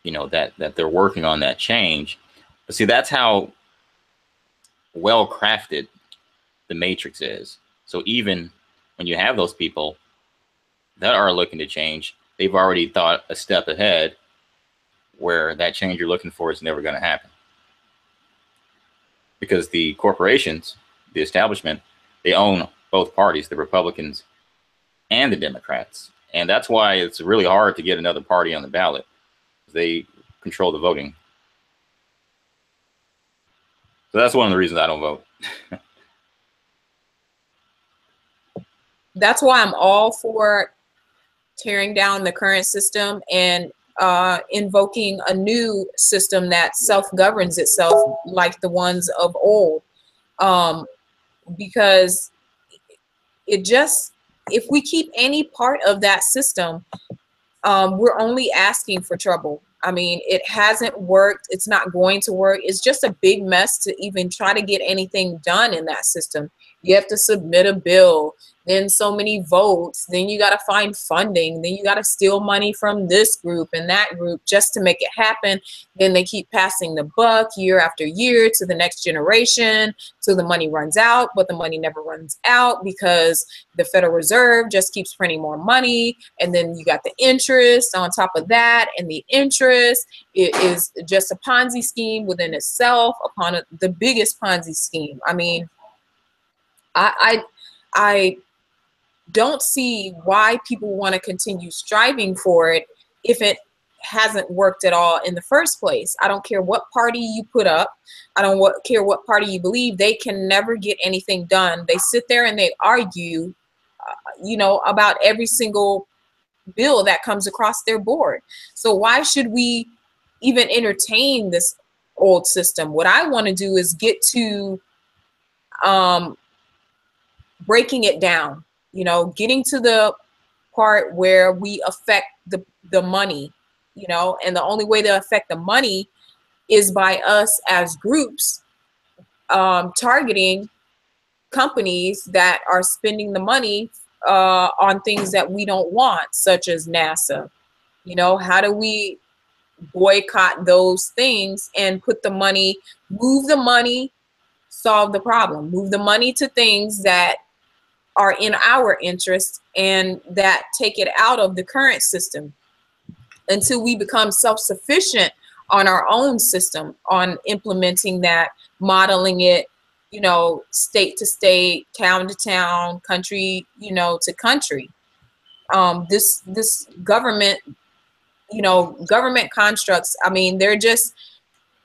you know, that they're working on that change. But see, that's how well crafted the matrix is. So even when you have those people that are looking to change, they've already thought a step ahead where that change you're looking for is never going to happen. Because the corporations, the establishment, they own both parties, the Republicans and the Democrats. And that's why it's really hard to get another party on the ballot. They control the voting. So that's one of the reasons I don't vote. That's why I'm all for tearing down the current system and invoking a new system that self-governs itself like the ones of old. Because it just, if we keep any part of that system, we're only asking for trouble. I mean, it hasn't worked. It's not going to work. It's just a big mess to even try to get anything done in that system. You have to submit a bill, then so many votes, then you got to find funding, then you got to steal money from this group and that group just to make it happen. Then they keep passing the buck year after year to the next generation till the money runs out, but the money never runs out because the Federal Reserve just keeps printing more money. And then you got the interest on top of that, and the interest is just a Ponzi scheme within itself upon the biggest Ponzi scheme. I mean, I don't see why people want to continue striving for it if it hasn't worked at all in the first place. I don't care what party you put up. I don't care what party you believe. They can never get anything done. They sit there and they argue, you know, about every single bill that comes across their board. So why should we even entertain this old system? What I want to do is get to breaking it down, you know, getting to the part where we affect the money, you know, and the only way to affect the money is by us as groups targeting companies that are spending the money on things that we don't want, such as NASA. You know, how do we boycott those things and put the money, move the money, solve the problem, move the money to things that are in our interest and that take it out of the current system until we become self-sufficient on our own system, on implementing that, modeling it, you know, state to state, town to town, country, you know, to country. This government, you know, government constructs, I mean, they're just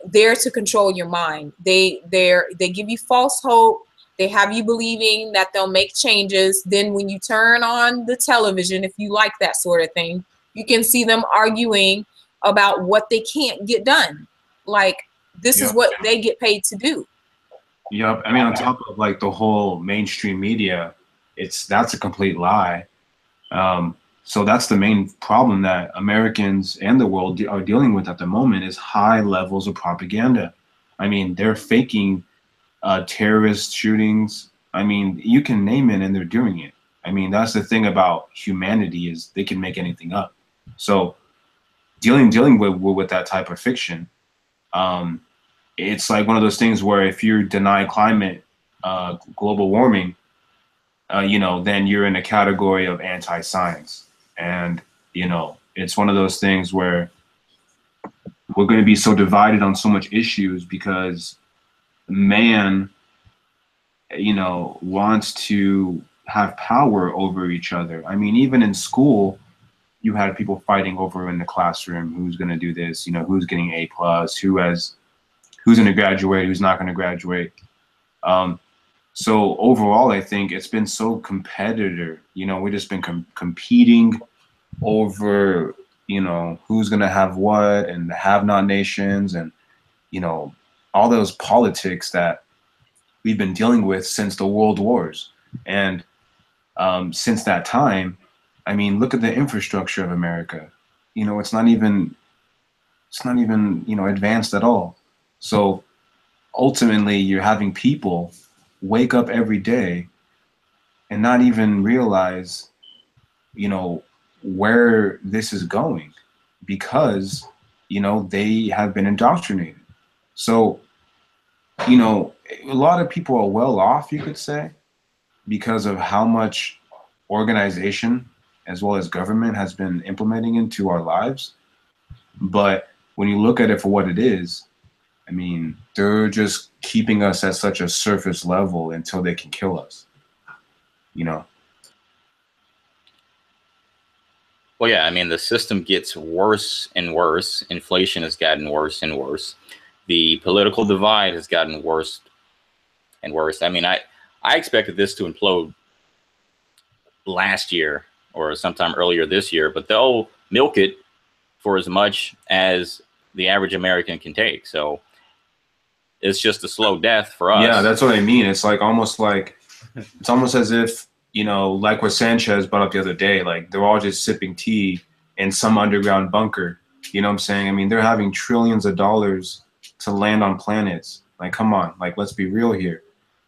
there to control your mind. They give you false hope. They have you believing that they'll make changes. Then when you turn on the television, if you like that sort of thing, you can see them arguing about what they can't get done. Like, this is what they get paid to do. Yep. I mean, on top of like the whole mainstream media, that's a complete lie. So that's the main problem that Americans and the world are dealing with at the moment, is high levels of propaganda. I mean, they're faking terrorist shootings. I mean, you can name it and they're doing it. I mean, that's the thing about humanity, is they can make anything up. So dealing with that type of fiction, it's like one of those things where if you deny climate, global warming, you know, then you're in a category of anti-science. And, you know, it's one of those things where we're going to be so divided on so much issues because man, you know, wants to have power over each other. I mean, even in school, you had people fighting over in the classroom, who's going to do this, you know, who's getting A+, who's going to graduate, who's not going to graduate. So overall, I think it's been so competitive. You know, we've just been competing over, you know, who's going to have what, and the have-not nations, and, you know, all those politics that we've been dealing with since the world wars. And since that time, I mean, look at the infrastructure of America. You know, it's not even, you know, advanced at all. So ultimately, you're having people wake up every day and not even realize, you know, where this is going, because you know, they have been indoctrinated. So, you know, a lot of people are well off, you could say, because of how much organization as well as government has been implementing into our lives. But when you look at it for what it is, I mean, they're just keeping us at such a surface level until they can kill us, you know? Well, yeah, I mean, the system gets worse and worse. Inflation has gotten worse and worse. The political divide has gotten worse and worse. I mean, I expected this to implode last year or sometime earlier this year, but they'll milk it for as much as the average American can take. So it's just a slow death for us. Yeah, that's what I mean. It's almost as if, you know, like what Sanchez brought up the other day, like they're all just sipping tea in some underground bunker. You know what I'm saying? I mean, they're having trillions of dollars to land on planets. Like, come on, like, let's be real here.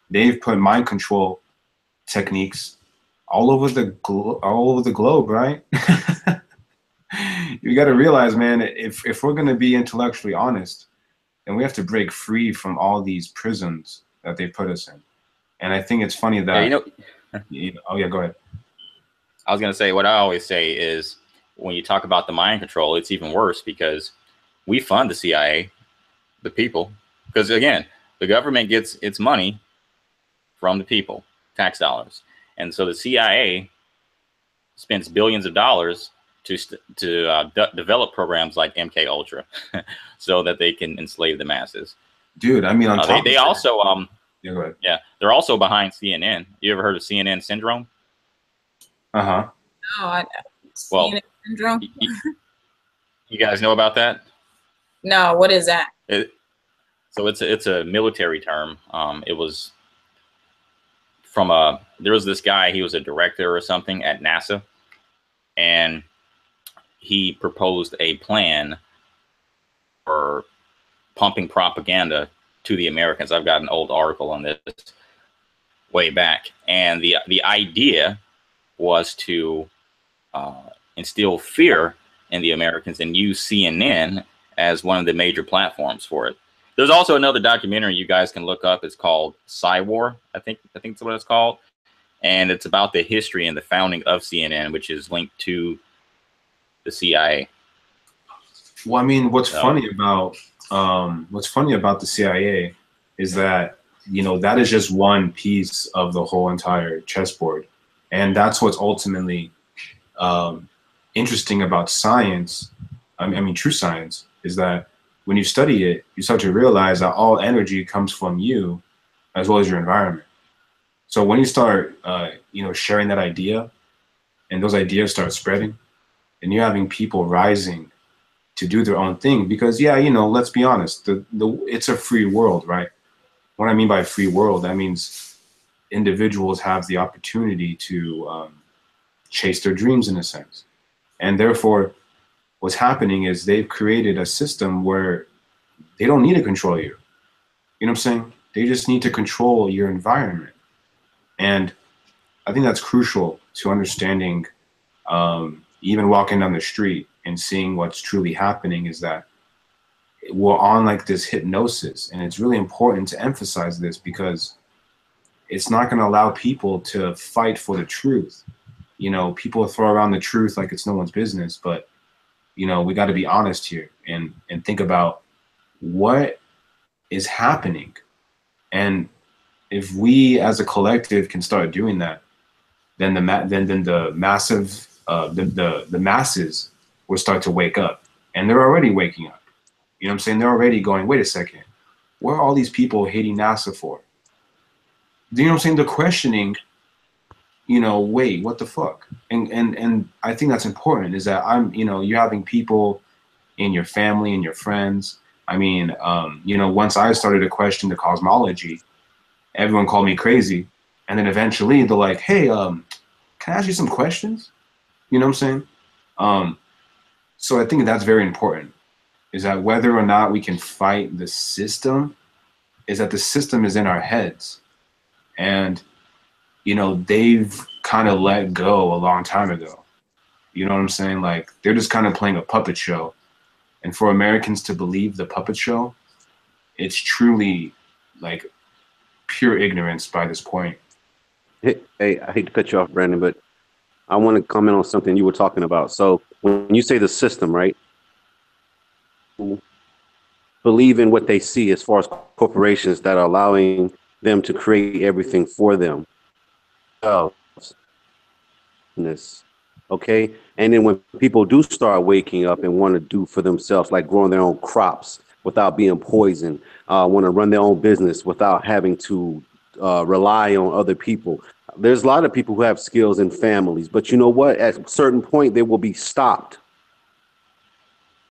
They've put mind control techniques all over the globe, right? You got to realize, man, if we're going to be intellectually honest, then we have to break free from all these prisons that they put us in. And I think it's funny that, oh yeah, go ahead. I was going to say, what I always say is when you talk about the mind control, it's even worse because we fund the CIA, the people, because again, the government gets its money from the people, tax dollars. And so the CIA spends billions of dollars to develop programs like MK Ultra so that they can enslave the masses. Dude, I mean, on top they also, yeah, go ahead. Yeah, they're also behind CNN. You ever heard of CNN syndrome? Uh-huh. No, I Well, CNN syndrome. You guys know about that? No, what is that? So it's a military term. It was from there was this guy, he was a director or something at NASA, and he proposed a plan for pumping propaganda to the Americans. I've got an old article on this way back, and the idea was to instill fear in the Americans and use CNN as one of the major platforms for it. There's also another documentary you guys can look up. It's called War. I think that's what it's called, and it's about the history and the founding of CNN, which is linked to the CIA. Well, I mean, what's funny about the CIA is that, you know, that is just one piece of the whole entire chessboard, and that's what's ultimately interesting about science. I mean, true science is that when you study it, you start to realize that all energy comes from you as well as your environment. So when you start, you know, sharing that idea, and those ideas start spreading, and you're having people rising to do their own thing, because yeah, you know, let's be honest, it's a free world, right? What I mean by free world, that means individuals have the opportunity to chase their dreams in a sense, and therefore, what's happening is they've created a system where they don't need to control you. You know what I'm saying? They just need to control your environment. And I think that's crucial to understanding, even walking down the street and seeing what's truly happening, is that we're on like this hypnosis. And it's really important to emphasize this because it's not going to allow people to fight for the truth. You know, people throw around the truth like it's no one's business, but you know, we got to be honest here and think about what is happening. And if we as a collective can start doing that, then the masses will start to wake up. And they're already waking up. You know what I'm saying? They're already going, wait a second, what are all these people hating NASA for? You know what I'm saying? They're questioning, you know, wait, what the fuck? And I think that's important, is that you know, you're having people in your family and your friends. I mean, you know, once I started to question the cosmology, everyone called me crazy. And then eventually they're like, hey, can I ask you some questions? You know what I'm saying? So I think that's very important, is that whether or not we can fight the system, is that the system is in our heads. And you know, they've kind of let go a long time ago. You know what I'm saying? Like, they're just kind of playing a puppet show. And for Americans to believe the puppet show, it's truly like pure ignorance by this point. Hey, I hate to cut you off, Brandon, but I want to comment on something you were talking about. So when you say the system, right? Believe in what they see as far as corporations that are allowing them to create everything for them. Okay. And then when people do start waking up and want to do for themselves, like growing their own crops without being poisoned, want to run their own business without having to rely on other people. There's a lot of people who have skills and families, but you know what? At a certain point, they will be stopped